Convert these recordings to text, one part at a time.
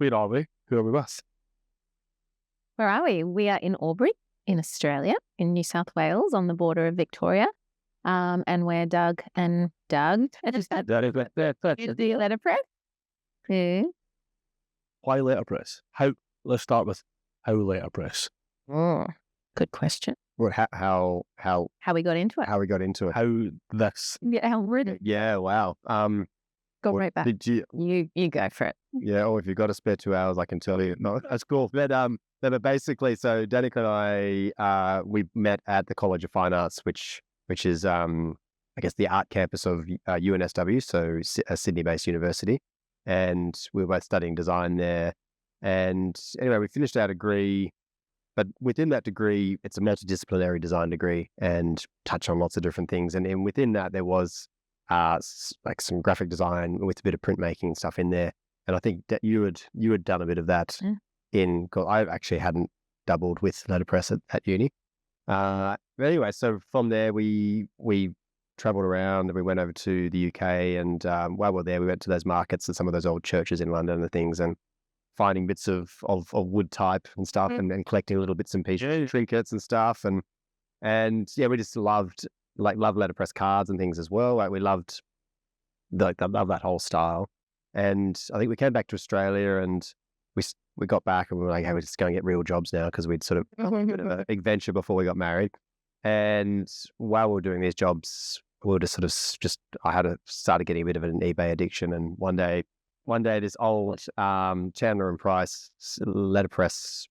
Where are we? Who are we with? Where are we? We are in Albury, in Australia, in New South Wales, on the border of Victoria. And we're Doug and Doug. D&D Letterpress. Why letterpress? Let's start with how letterpress. Oh, good question. Or how we got into it. How we got into it. How this. Yeah, how really. Yeah, wow. Go right back. Did you go for it. Yeah, or if you've got a spare 2 hours, I can tell you. No, that's cool. But basically, so Danika and I, we met at the College of Fine Arts, which is, I guess, the art campus of UNSW, so a Sydney-based university. And we were both studying design there. And anyway, we finished our degree, but within that degree, it's a multidisciplinary design degree and touch on lots of different things. And within that, there was like some graphic design with a bit of printmaking and stuff in there. And I think that you had done a bit of that I actually hadn't doubled with letterpress at uni. But anyway, so from there we traveled around and we went over to the UK, and while we were there, we went to those markets and some of those old churches in London and things, and finding bits of wood type and stuff, and collecting little bits and pieces, trinkets and stuff, and yeah, we just loved letterpress cards and things as well. Like we loved that whole style. And I think we came back to Australia, and we got back and we were like, hey, we're just going to get real jobs now, because we'd sort of a bit of a big venture before we got married. And while we were doing these jobs, we were just I had started getting a bit of an eBay addiction. And one day this old Chandler and Price letterpress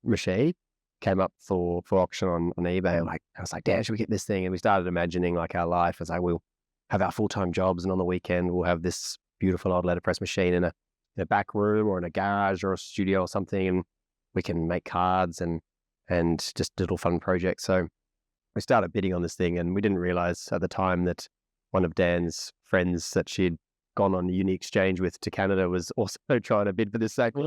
machine came up for auction on eBay. I was like, Dad, should we get this thing? And we started imagining like our life as like, we'll have our full-time jobs, and on the weekend we'll have this beautiful old letterpress machine in a back room or in a garage or a studio or something, and we can make cards and just little fun projects. So we started bidding on this thing, and we didn't realize at the time that one of Dan's friends that she'd gone on a uni exchange with to Canada was also trying to bid for this same. But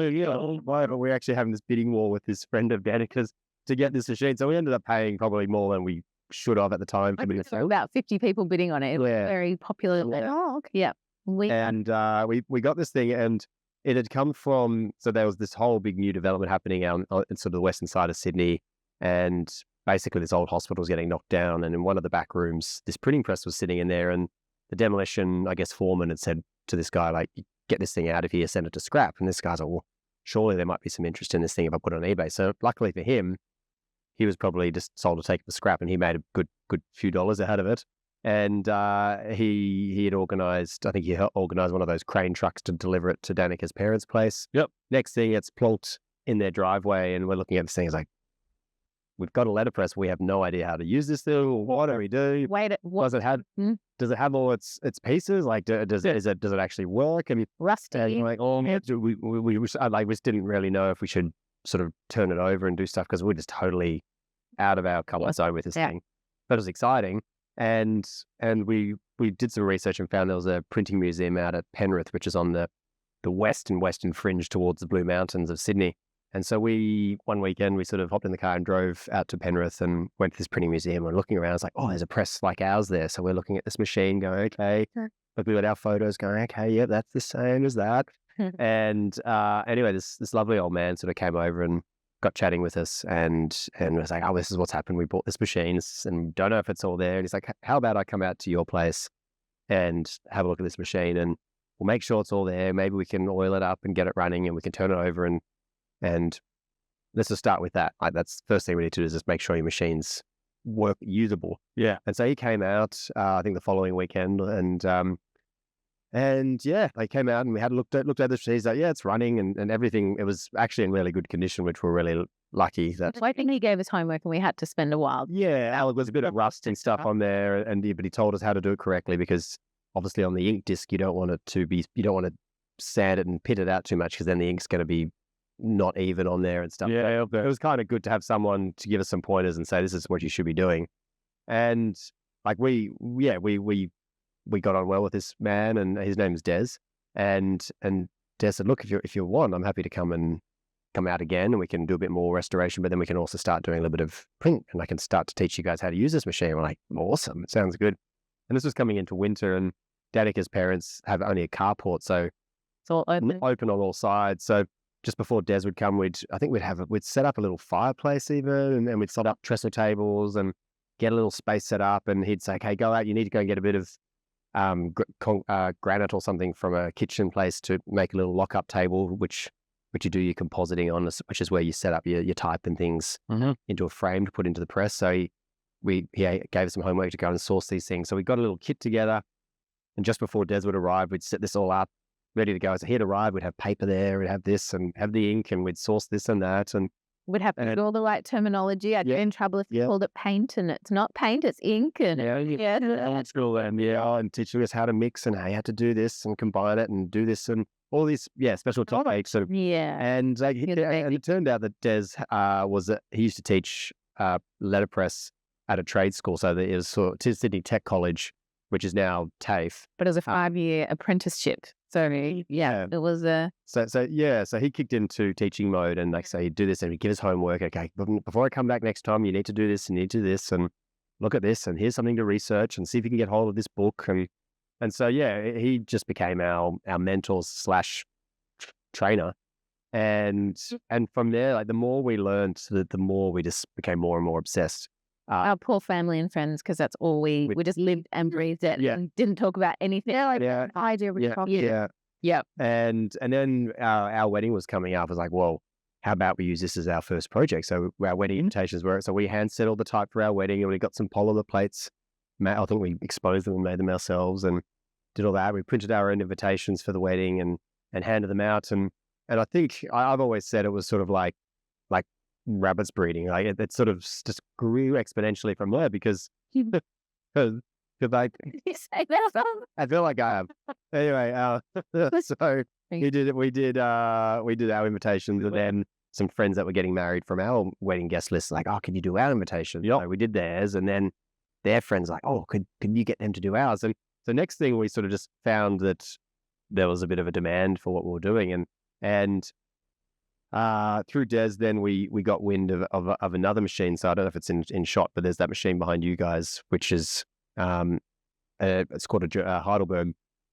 we're actually having this bidding war with this friend of Danika's to get this machine. So we ended up paying probably more than we should have at the time. About 50 people bidding on it. It was very popular. Yeah. We got this thing, and it had come from, so there was this whole big new development happening out in sort of the western side of Sydney, and basically this old hospital was getting knocked down, and in one of the back rooms, this printing press was sitting in there, and the demolition, I guess, foreman had said to this guy, like, get this thing out of here, send it to scrap. And this guy's like, well, surely there might be some interest in this thing if I put it on eBay. So luckily for him, he was probably just sold to take it for scrap, and he made a good few dollars out of it. And he had organised, I think he organised one of those crane trucks to deliver it to Danika's parents' place. Yep. Next thing, it's plonked in their driveway, and we're looking at this thing. It's like, we've got a letterpress. We have no idea how to use this thing. What do we do? Does it have all its pieces? Like, does it actually work? I mean, rusty. And like, we just didn't really know if we should sort of turn it over and do stuff, because we're just totally out of our comfort zone with this thing. But it was exciting. And we did some research and found there was a printing museum out at Penrith, which is on the western fringe towards the Blue Mountains of Sydney. And so one weekend, we sort of hopped in the car and drove out to Penrith and went to this printing museum. And looking around, it's like, oh, there's a press like ours there. So we're looking at this machine going, okay. But we got our photos going, okay, yeah, that's the same as that. And anyway, this lovely old man sort of came over and got chatting with us, and was like, oh, this is what's happened. We bought this machine and don't know if it's all there. And he's like, how about I come out to your place and have a look at this machine, and we'll make sure it's all there. Maybe we can oil it up and get it running, and we can turn it over, and let's just start with that. Like, that's the first thing we need to do, is just make sure your machine's usable. Yeah. And so he came out, I think the following weekend, and yeah, they came out and we had looked at the machine. He's like, yeah, it's running and everything. It was actually in really good condition, which we're really lucky that. I think he gave us homework and we had to spend a while. Yeah, Alec was a bit of rust and stuff on there, but he told us how to do it correctly, because obviously on the ink disc you don't want to sand it and pit it out too much, because then the ink's going to be not even on there and stuff. Yeah, it was kind of good to have someone to give us some pointers and say, this is what you should be doing. And like we got on well with this man, and his name is Des. And Des said, look, if you want, I'm happy to come out again, and we can do a bit more restoration, but then we can also start doing a little bit of print, and I can start to teach you guys how to use this machine. We're like, awesome, it sounds good. And this was coming into winter, and Danika's parents have only a carport, so it's all open on all sides. So just before Des would come, we'd set up a little fireplace even, and we'd set up trestle tables and get a little space set up. And he'd say, "Okay, go out. You need to go and get a bit of granite or something from a kitchen place to make a little lock-up table, which you do your compositing on, which is where you set up your type and things into a frame to put into the press." So he gave us some homework to go and source these things. So we got a little kit together, and just before Des would arrive, we'd set this all up, ready to go. So he'd arrive, we'd have paper there, we'd have this and have the ink, and we'd source this and that. And would have all the right terminology. I'd get in trouble if you called it paint, and it's not paint, it's ink. And that's cool. And and teaching us how to mix and how you had to do this and combine it and do this and all these special topics. And it turned out that Des he used to teach letterpress at a trade school. So it was Sydney Tech College, which is now TAFE. But it was a 5-year apprenticeship. So it was a... So he kicked into teaching mode, and like say, he'd do this and he'd give us homework. Okay, before I come back next time, you need to do this and you need to do this and look at this, and here's something to research and see if you can get hold of this book. And so, he just became our mentor / trainer. And from there, like the more we learned, the more we just became more and more obsessed. Our poor family and friends, because that's all we just lived and breathed it and didn't talk about anything. Idea we talked. And then our wedding was coming up. I was like, well, how about we use this as our first project? So our wedding invitations were, so we hand set all the type for our wedding, and we got some polymer plates. I think we exposed them and made them ourselves and did all that. We printed our own invitations for the wedding and handed them out. And I think I've always said it was sort of like rabbits breeding. Like it sort of just grew exponentially from there because like you say that? I feel like I have. Anyway, so we did our invitations, and then some friends that were getting married from our wedding guest list, like, "Oh, can you do our invitation?" So we did theirs, and then their friends like, "Oh, could you get them to do ours?" And so next thing we sort of just found that there was a bit of a demand for what we were doing, and through Des, then we got wind of another machine. So I don't know if it's in shot, but there's that machine behind you guys, which is it's called a Heidelberg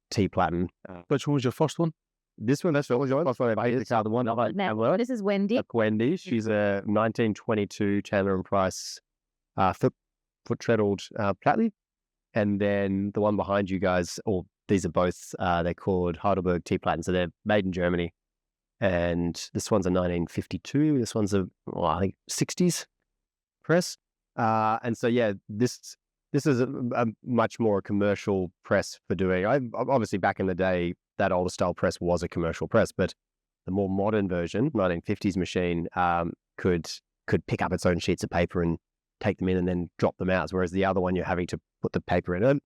T-Platen. Which one was your first one? This one, that's what was yours. This other one. This is Wendy. Wendy. She's a 1922 Chandler Price foot-treadled Platen. And then the one behind you guys, these are both, they're called Heidelberg T-Platen. So they're made in Germany. And this one's a 1952. This one's I think 60s press. And so this is a much more commercial press for doing. Obviously back in the day, that older style press was a commercial press, but the more modern version, 1950s machine, could pick up its own sheets of paper and take them in and then drop them out. Whereas the other one, you're having to put the paper in. And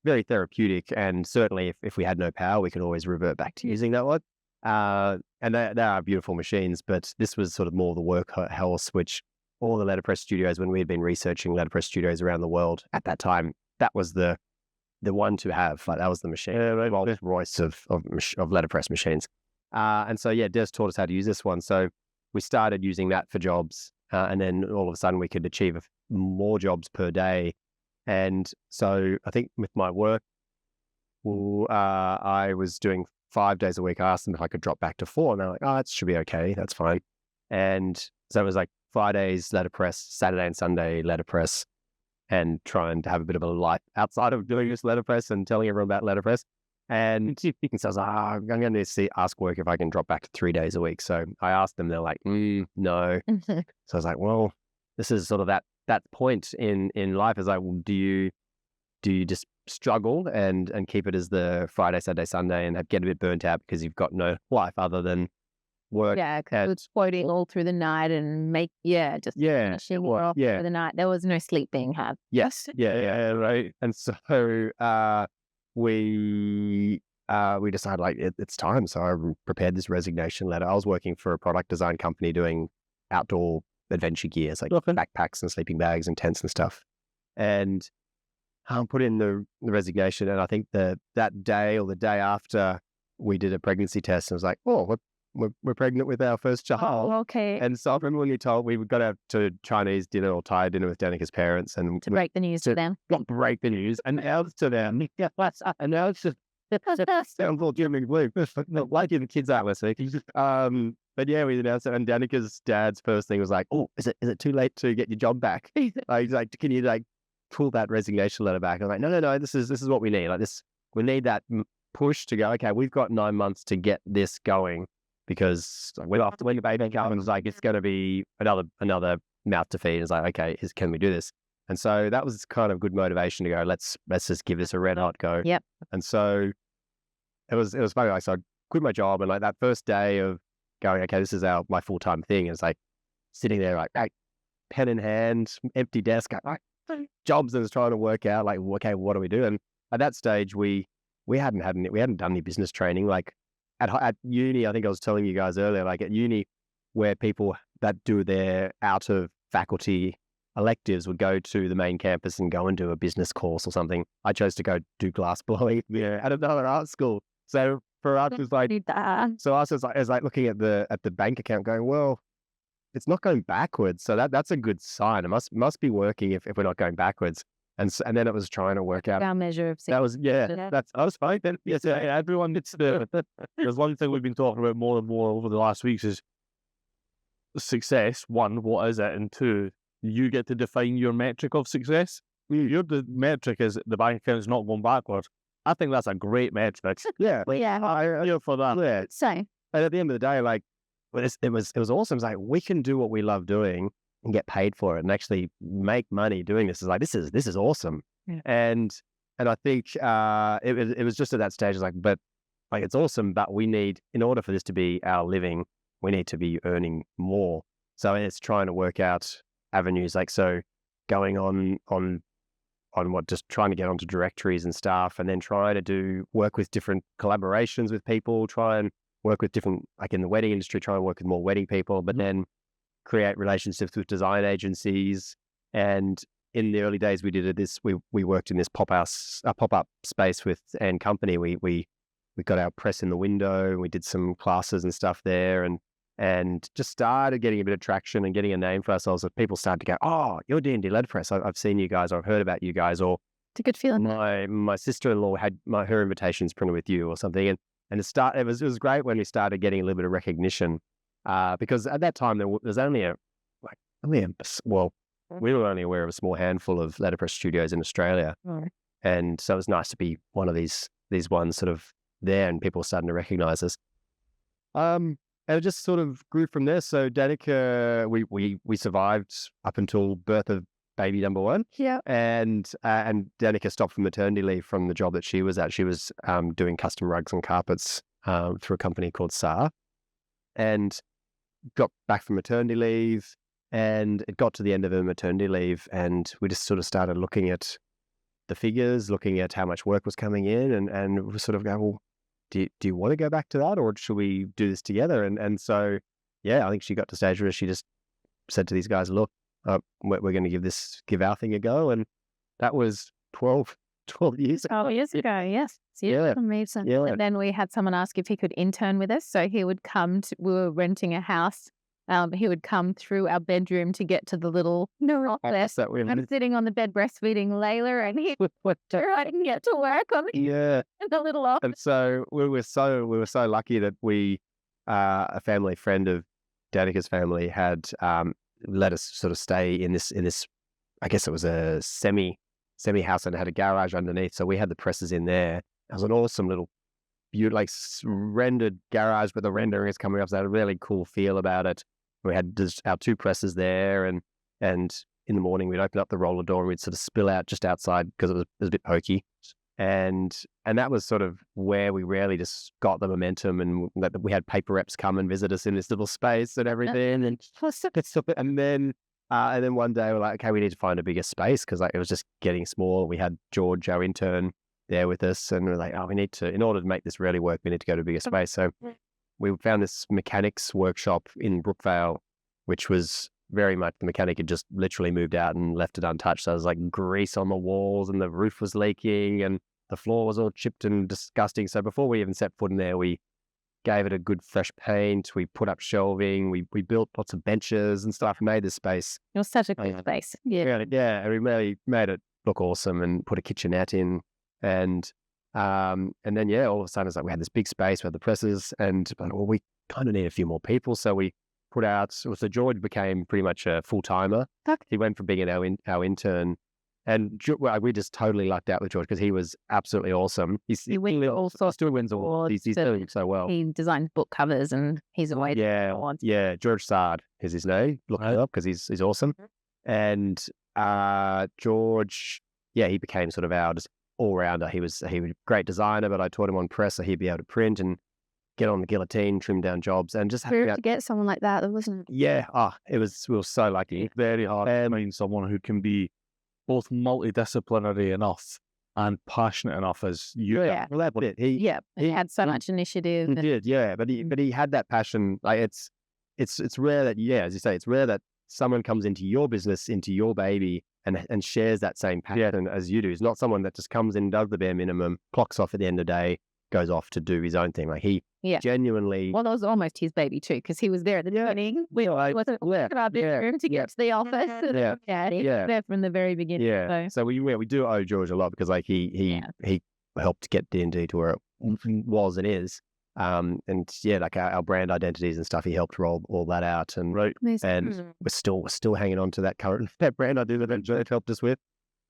very therapeutic. And certainly if we had no power, we could always revert back to using that one. And they are beautiful machines, but this was sort of more the workhorse, which all the letterpress studios, when we had been researching letterpress studios around the world at that time, that was the one to have. Like that was the machine, Rolls Royce of letterpress machines. And so Des taught us how to use this one. So we started using that for jobs, and then all of a sudden we could achieve more jobs per day. And so I think with my work, I was doing 5 days a week. I asked them if I could drop back to 4, and they're like, "Oh, that should be okay. That's fine." And so it was like Fridays letterpress, Saturday and Sunday letterpress, and trying to have a bit of a life outside of doing this letterpress and telling everyone about letterpress. And so I was like, I'm going to ask work if I can drop back to 3 days a week. So I asked them, they're like, no. So I was like, well, this is sort of that point in life is like, well, do you just struggle and keep it as the Friday, Saturday, Sunday and get a bit burnt out because you've got no life other than work? Yeah, because it's floating all through the night and finishing off for the night. There was no sleep being had. Yes. Yeah, right. And so we decided like it's time. So I prepared this resignation letter. I was working for a product design company doing outdoor adventure gears like backpacks and sleeping bags and tents and stuff. And put in the resignation, and I think that day or the day after we did a pregnancy test, and it was like, oh, we're pregnant with our first child. Oh, okay. And so I remember when you told we got out to Chinese dinner or Thai dinner with Danika's parents, and to break the news to them. Not break the news, and now it's to them. And now it's just sounds all Jimmy Blue, like the kids out listening. But yeah, we announced it, and Danika's dad's first thing was like, "Oh, is it too late to get your job back?" He's like, "Can you like pull that resignation letter back?" I'm like, "No, this is what we need. Like this, we need that push to go. Okay, we've got 9 months to get this going because like, after when the baby comes, it's like it's going to be another mouth to feed. It's like, okay, can we do this?" And so that was kind of good motivation to go. Let's just give this a red hot go. Yep. And so it was funny. Like, so I quit my job, and like that first day of going, okay, this is my full-time thing. It's like sitting there, like pen in hand, empty desk, like jobs, and was trying to work out, like, okay, what do we do? And at that stage, we hadn't done any business training. Like at uni, I think I was telling you guys earlier, like at uni, where people that do their out of faculty electives would go to the main campus and go and do a business course or something. I chose to go do glass blowing at another art school. So for us, it's like, so us is like looking at the bank account going, well, it's not going backwards. So that's a good sign. It must be working if we're not going backwards. And then it was trying to work out our measure of success. That was, that's, I was fine. Then, Yes, everyone, there's one thing we've been talking about more and more over the last weeks is success. One, what is it? And two, you get to define your metric of success. The metric is the bank account is not going backwards. I think that's a great metric. Yeah. Well, yeah. I'm here for that. Yeah. So, And at the end of the day, like, it was awesome. It's like, we can do what we love doing and get paid for it and actually make money doing this. It's like, this is awesome. Yeah. And I think it was just at that stage, like, but like, it's awesome, but we need, in order for this to be our living, we need to be earning more. So it's trying to work out avenues, like, so going on what, just trying to get onto directories and stuff, and then trying to work with different collaborations with people, try and work with different, like in the wedding industry, try and work with more wedding people, but then create relationships with design agencies. And in the early days, we worked in this pop-up space with and company. We got our press in the window, and we did some classes and stuff there, and just started getting a bit of traction and getting a name for ourselves. So people started to go, "Oh, you're D&D Letterpress. I've seen you guys, or I've heard about you guys," or it's a good feeling. my sister-in-law had her invitations printed with you or something. And it was great when we started getting a little bit of recognition, because at that time there's only we were only aware of a small handful of letterpress studios in Australia. And so it was nice to be one of these ones sort of there, and people starting to recognize us. And it just sort of grew from there. So Danika, we survived up until birth of baby number one. Yeah. And Danika stopped from maternity leave from the job that she was at. She was doing custom rugs and carpets through a company called SAR, and got back from maternity leave. And it got to the end of her maternity leave, and we just sort of started looking at the figures, looking at how much work was coming in, and we sort of go, well, do you want to go back to that, or should we do this together? And so, yeah, I think she got to a stage where she just said to these guys, look, we're going to give our thing a go. And that was 12 years ago. 12 years ago, yes. Yeah. Amazing. Yeah. And then we had someone ask if he could intern with us. So he would come we were renting a house. He would come through our bedroom to get to the little office. I'm sitting on the bed breastfeeding Layla, and he would I didn't get to work on the little office. And so we were so lucky that a family friend of Danika's family had let us sort of stay in this. I guess it was a semi house, and it had a garage underneath. So we had the presses in there. It was an awesome little, like rendered garage, but the rendering is coming up. So it had a really cool feel about it. We had just our two presses there, and in the morning we'd open up the roller door and we'd sort of spill out just outside because it was a bit pokey. And that was sort of where we really just got the momentum, and that we had paper reps come and visit us in this little space and everything. And then one day we're like, okay, we need to find a bigger space, because like it was just getting small. We had George, our intern, there with us, and we're like, oh, we need to, in order to make this really work, we need to go to a bigger space. So we found this mechanics workshop in Brookvale, which was very much, the mechanic had just literally moved out and left it untouched. So there was like grease on the walls, and the roof was leaking, and the floor was all chipped and disgusting. So before we even set foot in there, we gave it a good fresh paint. We put up shelving. We built lots of benches and stuff, made this space. It was such a cool space. Yeah. Yeah. And we really made it look awesome, and put a kitchenette in. And then, all of a sudden it's like we had this big space, we had the presses, and well, kind of need a few more people. So we put out, so George became pretty much a full-timer. He went from being our intern. And we just totally lucked out with George because he was absolutely awesome. He wins all sorts still wins awards. He's doing so well. He designs book covers and he's always George Sard is his name. Look it up because he's awesome. And George, he became sort of our just all-rounder. He was a great designer, but I taught him on press, so he'd be able to print and get on the guillotine, trim down jobs, and just to get someone like that, wasn't it? Yeah. We were so lucky. It's very hard to find someone who can be both multidisciplinary enough and passionate enough as you. Yeah, well, that's it. He had so much initiative. He did, yeah, but he had that passion. Like it's rare that, as you say, it's rare that someone comes into your business, into your baby, and shares that same passion as you do. It's not someone that just comes in, does the bare minimum, clocks off at the end of the day, goes off to do his own thing. Like he genuinely. Well, that was almost his baby too, because he was there at the beginning. He wasn't in our bedroom to get to the office. He was there from the very beginning. Yeah. So we do owe George a lot because like he helped get D&D to where it was and is. Like our brand identities and stuff, he helped roll all that out, and we're still hanging on to that brand identity that George helped us with.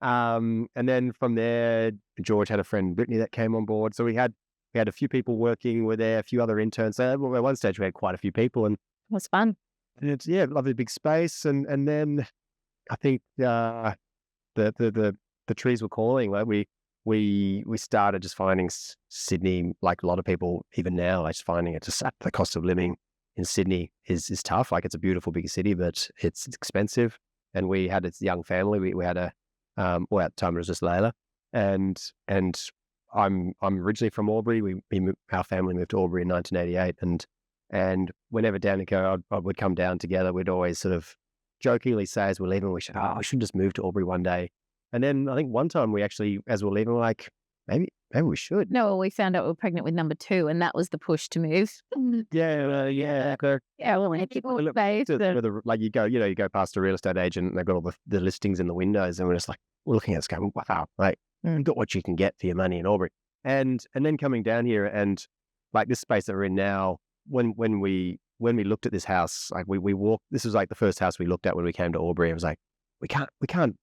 And then from there, George had a friend Brittany that came on board, so we had a few people working. Were there a few other interns? So at one stage we had quite a few people, and it was fun. And it's lovely big space, and then I think the trees were calling. Like we started just finding Sydney, like a lot of people even now, like just finding it just the cost of living in Sydney is tough. Like it's a beautiful big city, but it's expensive. And we had a young family. We had at the time it was just Layla, and I'm originally from Albury. Our family moved to Albury in 1988, and whenever Danika I would come down together, we'd always sort of jokingly say as we're leaving, we should just move to Albury one day. And then I think one time we actually, as we're leaving, we're like, maybe we should. No, we found out we were pregnant with number 2, and that was the push to move. Well, people space. Like you go past a real estate agent, and they've got all the listings in the windows, and we're just like, we're looking at this going, wow, like got what you can get for your money in Albury. And then coming down here, and like this space that we're in now, when we looked at this house, like we walked, this was like the first house we looked at when we came to Albury. It was like, we can't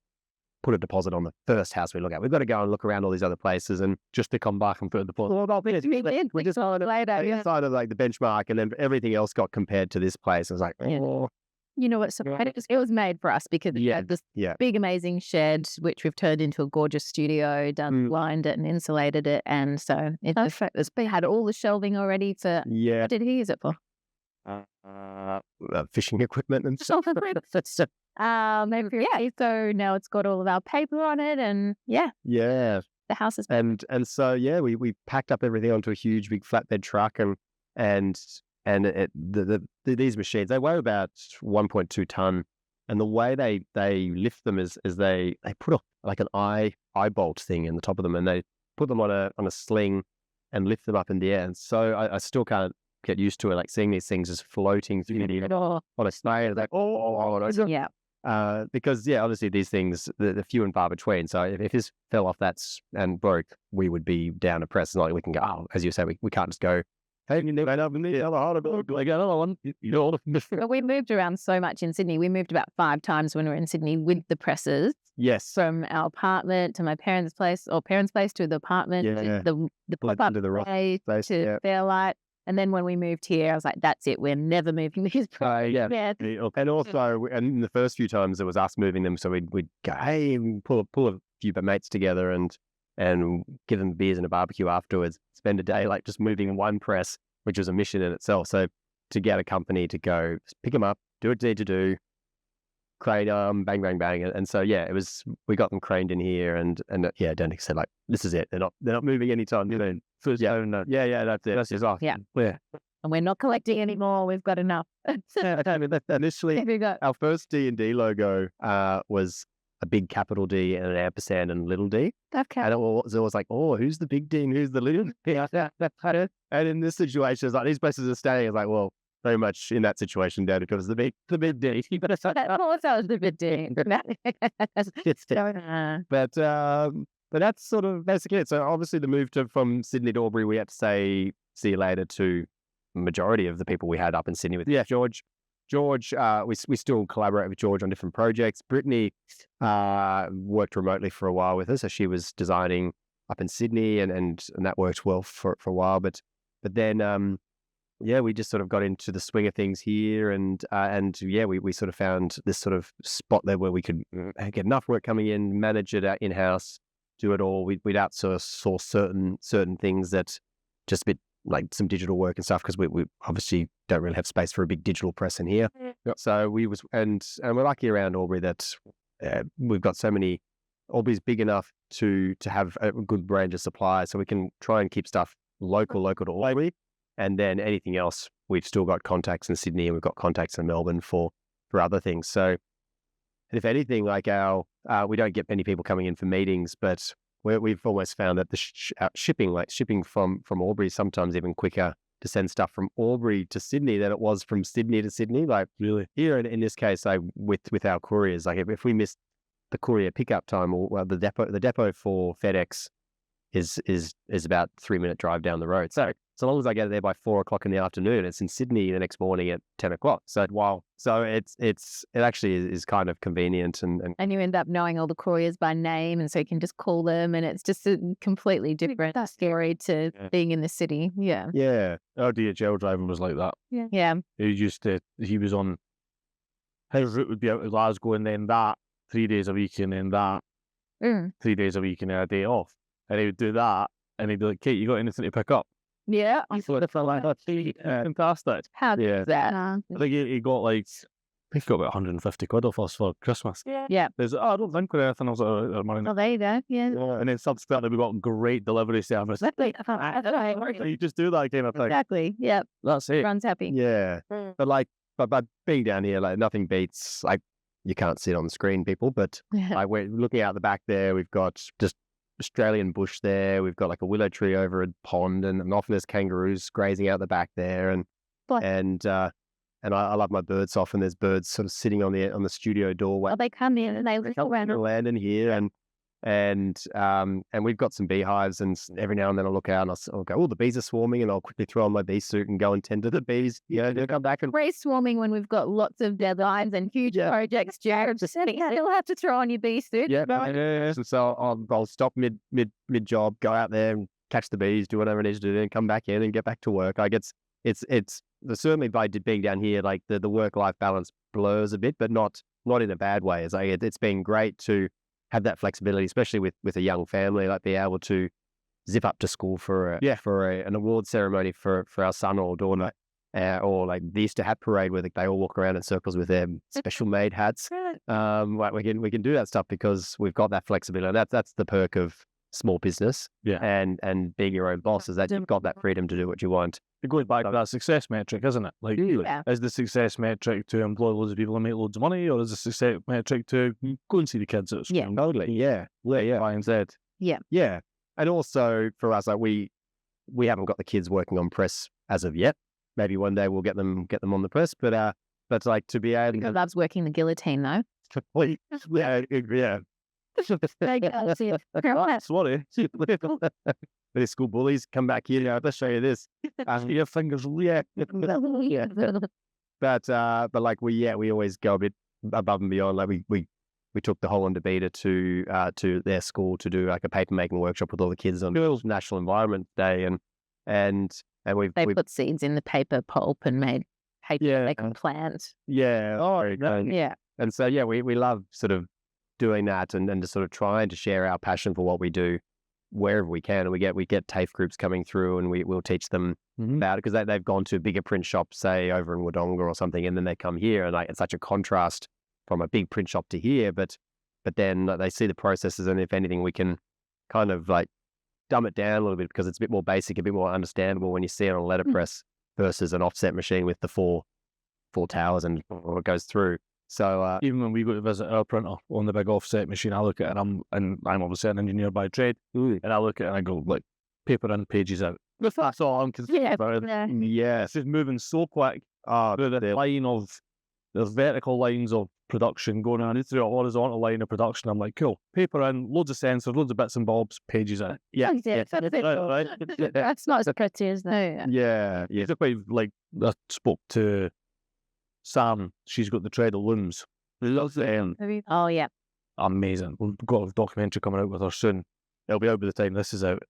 put a deposit on the first house we look at. We've got to go and look around all these other places, and just to come back and put a deposit. We just decided like the benchmark, and then everything else got compared to this place. I was like, oh. You know what? It was made for us because it had this big, amazing shed, which we've turned into a gorgeous studio, lined it and insulated it. And so it had all the shelving already for, what did he use it for? Fishing equipment and stuff. So now it's got all of our paper on it, and the house is and so we packed up everything onto a huge big flatbed truck, and these machines, they weigh about 1.2 ton, and the way they lift them is they put like an eye bolt thing in the top of them, and they put them on a sling and lift them up in the air. And so I still can't get used to it, like seeing these things just floating through the air on a snail. Like because obviously these things they're few and far between. So if this fell off and broke, we would be down to press. It's not like we can go. As you say, we can't just go. Hey, you never have the other hard like another one. But we moved around so much in Sydney. We moved about 5 times when we were in Sydney with the presses. Yes. From our apartment to my parents' place, or parents' place to the apartment, to the pop-up place to Fairlight. And then when we moved here, I was like, that's it. We're never moving these presses. And also, and the first few times it was us moving them. So we'd go, hey, pull a few mates together and give them beers and a barbecue afterwards, spend a day like just moving one press, which was a mission in itself. So to get a company to go pick them up, do what they need to do, crane them, bang, bang, bang. And so, we got them craned in here, and Danika said, like, this is it. They're not moving anytime soon. That's it. That's just off. Yeah. And we're not collecting anymore. We've got enough. Initially, our first D&D logo was a big capital D and an ampersand and little d. Okay. And it was always like, oh, who's the big D and who's the little d? And in this situation, it's like these places are staying. It's like, well, very much in that situation, Danika was the big D. That was the big D. But that's sort of basically it. So obviously the move from Sydney to Albury, we had to say see you later to majority of the people we had up in Sydney with George. We still collaborate with George on different projects. Brittany worked remotely for a while with us, so she was designing up in Sydney, and that worked well for a while. But then we just sort of got into the swing of things here, and we sort of found this sort of spot there where we could get enough work coming in, manage it in house, do it all. We'd outsource certain things that just a bit like some digital work and stuff, because we obviously don't really have space for a big digital press in here. Yep. So we're lucky around Albury that we've got so many. Albury's big enough to have a good range of suppliers, so we can try and keep stuff local to Albury, and then anything else we've still got contacts in Sydney, and we've got contacts in Melbourne for other things. So if anything, like we don't get many people coming in for meetings, but we've almost found that the shipping from Albury is sometimes even quicker to send stuff from Albury to Sydney than it was from Sydney to Sydney. Like Really? here in this case, like with our couriers, like if we miss the courier pickup time, or the depot for FedEx is about 3-minute drive down the road. So long as I get there by 4:00 in the afternoon, it's in Sydney the next morning at 10:00. So wow. So it actually is kind of convenient, and you end up knowing all the couriers by name, and so you can just call them, and it's just a completely different story to being in the city. Yeah. Yeah. Our DHL driver was like that. Yeah. He was on, his route would be out to Glasgow, and then that 3 days a week, and then that 3 days a week, and then a day off. And he would do that, and he'd be like, Kate, you got anything to pick up? Yeah. I thought it felt like fantastic. How good is that? I think he got like, he got about 150 quid off us for Christmas. Yeah. There's, I don't think we're anything. I was like, money. Well, there you go. Yeah. And then subsequently, we got great delivery service. Exactly. So you just do that kind of thing. Exactly. Yep. That's it. Everyone's happy. yeah. But being down here, like nothing beats, like you can't see it on the screen, people, but like we're looking out the back there. We've got just Australian bush there. We've got like a willow tree over a pond, and often there's kangaroos grazing out the back there, and I love my bird soft, and there's birds sort of sitting on the studio doorway. Well, they come in and they look around. Land in here, and we've got some beehives, and every now and then I'll look out and I'll go, oh, the bees are swarming, and I'll quickly throw on my bee suit and go and tend to the bees. They'll come back and We're swarming when we've got lots of deadlines and huge projects. Jared just said, you'll have to throw on your bee suit. So I'll stop mid job, go out there and catch the bees, do whatever I need to do, and come back in and get back to work. Like it's certainly by being down here, like the work-life balance blurs a bit, but not in a bad way. It's like it's been great to have that flexibility, especially with a young family, like be able to zip up to school for an award ceremony for our son or daughter, or like the Easter hat parade where they all walk around in circles with their special made hats. Like we can do that stuff because we've got that flexibility. That's the perk of small business, and being your own boss, is that you've got that freedom to do what you want. It goes back to that success metric, isn't it? Like, is the success metric to employ loads of people and make loads of money, or is the success metric to go and see the kids at school? Yeah, totally. Yeah. Y and Z. Yeah. And also for us, like we haven't got the kids working on press as of yet. Maybe one day we'll get them on the press, but like to be able to. Because loves working the guillotine though. Yeah. Sorry. The school bullies come back here. Let's show you this. Your fingers, But like we always go a bit above and beyond. Like we took the whole Beta to their school to do like a paper making workshop with all the kids on National Environment Day, and we put seeds in the paper pulp and made paper they can plant. And so we love sort of doing that and just sort of trying to share our passion for what we do wherever we can. And we get TAFE groups coming through, and we'll teach them about it, because they've gone to a bigger print shop, say over in Wodonga or something, and then they come here, and like it's such a contrast from a big print shop to here. But then they see the processes, and if anything, we can kind of like dumb it down a little bit, because it's a bit more basic, a bit more understandable when you see it on a letterpress versus an offset machine with the four towers and it goes through. So even when we go to visit our printer on the big offset machine, I look at it, and I'm obviously an engineer by trade, and I look at it and I go, like, paper in, pages out. That's all I'm concerned about. It's just moving so quick. The vertical lines of production going on through a horizontal line of production. I'm like, cool, paper in, loads of sensors, loads of bits and bobs, pages in. Yeah, Right. that's not as pretty as that. Yeah. Like, I spoke to Sam. She's got the treadle looms. Loves them. Oh yeah. Amazing. We've got a documentary coming out with her soon. It'll be out by the time this is out.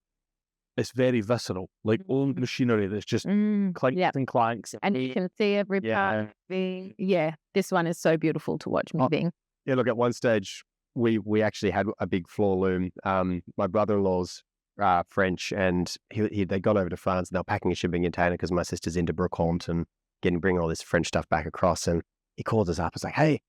It's very visceral, like old machinery that's just clanks and clanks. And you can see every part. This one is so beautiful to watch moving. Yeah, look, at one stage, we actually had a big floor loom. My brother-in-law's French, and they got over to France, and they're packing a shipping container because my sister's into Brocante and bringing all this French stuff back across. And he called us up. It's like, hey.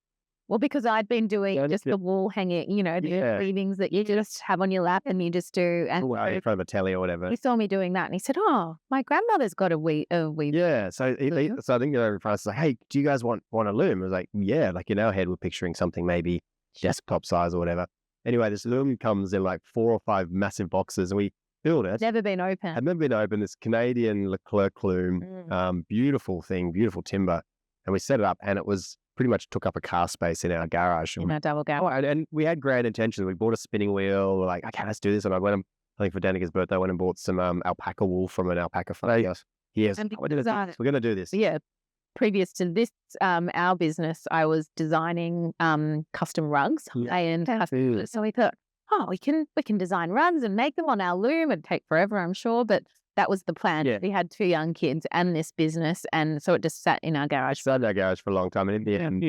Well, because I'd been doing just the wall hanging, the weavings that you just have on your lap and you just do. And in front of a telly or whatever. He saw me doing that and he said, oh, my grandmother's got a weave. Yeah. So I think over in France, it's like, hey, do you guys want a loom? I was like, yeah. Like in our head, we're picturing something maybe desktop size or whatever. Anyway, this loom comes in like 4 or 5 massive boxes and we build it. Never been open. Had never been open. This Canadian Leclerc loom, beautiful thing, beautiful timber. And we set it up and it was pretty much took up a car space in our garage. In our double garage. And we had grand intentions. We bought a spinning wheel. We're like, okay, let's do this. And I think for Danika's birthday, I went and bought some alpaca wool from an alpaca farm. Yes, we're going to do this. Yeah. Previous to this, our business, I was designing custom rugs. So we thought, we can design rugs and make them on our loom. It'd take forever, I'm sure, but that was the plan. Yeah. We had 2 young kids and this business, and so it just sat in our garage. Sat in our garage for a long time, and in the end,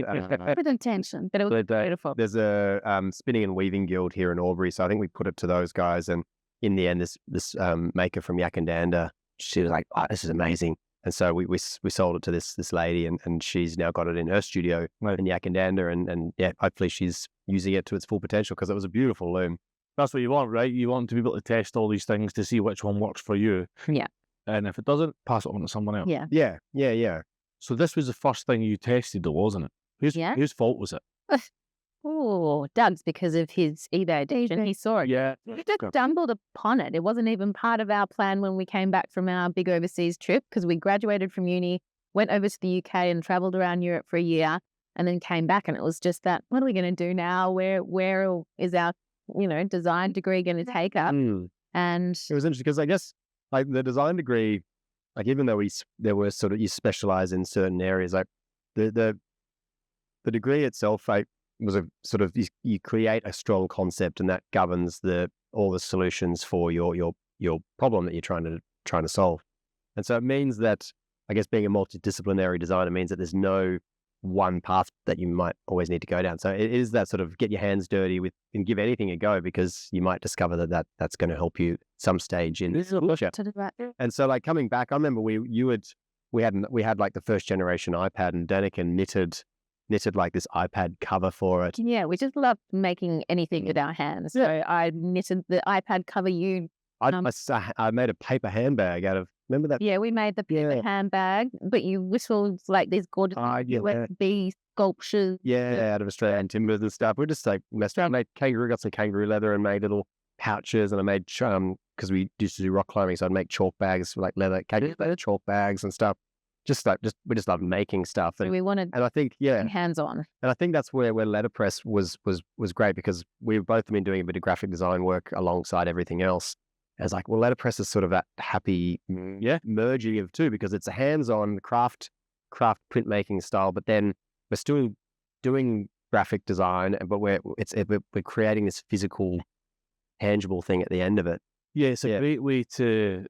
with intention, but it was beautiful. There's a spinning and weaving guild here in Albury, so I think we put it to those guys. And in the end, this maker from Yakandanda, she was like, "Oh, this is amazing." And so we sold it to this lady, and she's now got it in her studio in Yakandanda, and hopefully she's using it to its full potential because it was a beautiful loom. That's what you want, right? You want to be able to test all these things to see which one works for you. Yeah. And if it doesn't, pass it on to someone else. Yeah. So this was the first thing you tested though, wasn't it? Whose fault was it? Doug's, because of his eBay addiction. He saw it. Yeah. We just stumbled upon it. It wasn't even part of our plan when we came back from our big overseas trip, because we graduated from uni, went over to the UK and travelled around Europe for a year, and then came back, and it was just that, what are we going to do now? Where is our design degree going to take up? And it was interesting because I guess like the design degree, like even though you specialize in certain areas, like the degree itself, like was a sort of you create a strong concept and that governs all the solutions for your problem that you're trying to solve. And so it means that I guess being a multidisciplinary designer means that there's no one path that you might always need to go down. So it is that sort of get your hands dirty with and give anything a go, because you might discover that's going to help you some stage in this. And so like coming back, I remember we had like the first generation iPad, and Danika knitted like this iPad cover for it. Yeah, we just loved making anything with our hands. So I knitted the iPad cover. I made a paper handbag out of, remember that? Yeah, we made the paper handbag, but you whistled like these gorgeous USB sculptures. Yeah, out of Australian timbers and stuff. We just like messed around, got some kangaroo leather and made little pouches, and I made, because we used to do rock climbing, so I'd make chalk bags, like leather chalk bags and stuff. We just loved making stuff. And we wanted, and I think, hands-on. And I think that's where Letterpress was great, because we've both been doing a bit of graphic design work alongside everything else. And it's like, well, Letterpress is sort of that happy merging of two, because it's a hands-on craft printmaking style, but then we're still doing graphic design, but we're creating this physical, tangible thing at the end of it. Yeah, it's a great way to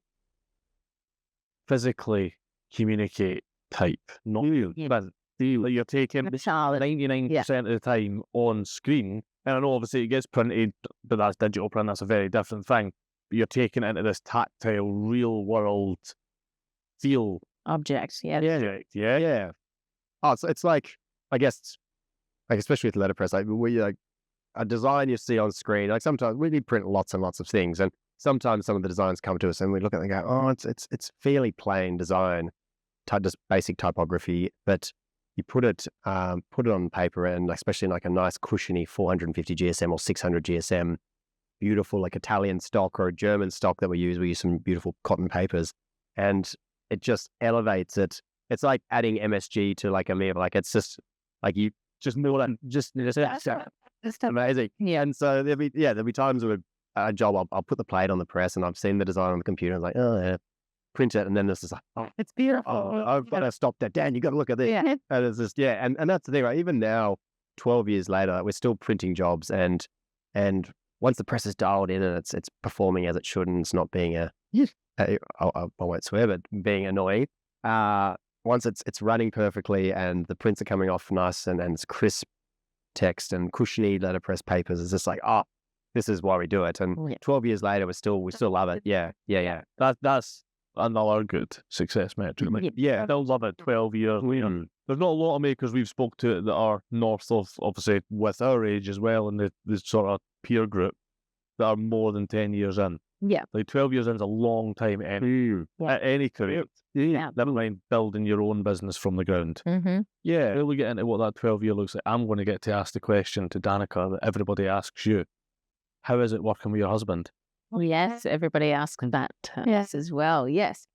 physically communicate type, not but you're taking 99% of the time on screen. And I know obviously it gets printed, but that's digital print, that's a very different thing. But you're taking it into this tactile, real world feel object. Yeah. Oh, it's like, I guess, like especially with Letterpress, like we like a design you see on screen. Like sometimes we print lots and lots of things, and sometimes some of the designs come to us and we look at it and go, oh, it's fairly plain design, just basic typography, but you put it on paper, and especially in like a nice cushiony 450 GSM or 600 GSM, beautiful like Italian stock or a German stock that we use some beautiful cotton papers, and it just elevates it. It's like adding MSG to like a meal. Like it's just like you just more than just Just amazing. Yeah. And so there'll be times where a job, I'll put the plate on the press and I've seen the design on the computer. I'm like, oh yeah, print it. And then this is like, oh, It's beautiful. I've got to stop that. Dan, you got to look at this. Yeah. And it's just, and that's the thing, right? Even now, 12 years later, we're still printing jobs, and once the press is dialed in and it's performing as it should, and it's not being I won't swear, but being annoying. Once it's running perfectly and the prints are coming off nice and it's crisp text and cushiony letterpress papers, it's just like, oh, this is why we do it. And 12 years later, we still love it. Yeah. That's another good success metric. Like, Yeah. still love it 12 years later. There's not a lot of makers we've spoke to that are north of, obviously, with our age as well, and the sort of peer group that are more than 10 years in. Yeah. Like 12 years in is a long time at any career. Yeah. Never mind building your own business from the ground. Mm-hmm. Yeah. Really get into what that 12 year looks like. I'm going to get to ask the question to Danika that everybody asks you. How is it working with your husband? Well, yes, everybody asks that as well. Yes.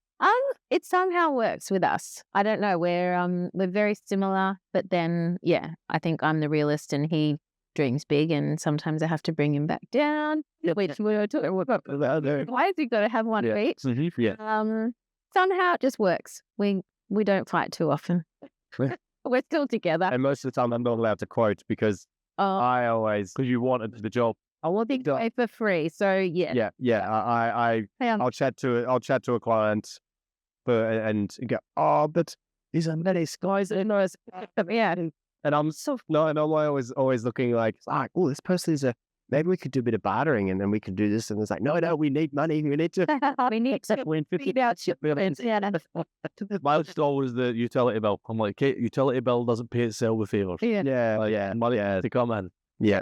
It somehow works with us. I don't know. We're very similar, but then I think I'm the realist and he dreams big, and sometimes I have to bring him back down. Which we were talking about. Why has he got to have one of each? Somehow it just works. We don't fight too often. We're still together. And most of the time, I'm not allowed to quote because I always, because you wanted the job. I want to go for free. So yeah. I'll chat to a client, and go, oh, but these are nice guys. And I'm always looking like, oh, this person is maybe we could do a bit of bartering, and then we could do this. And it's like, no, we need money. We need to. We need to win 50,000. My stall was the utility bill. I'm like, okay, utility bill doesn't pay itself with favours. Money to come in. Yeah.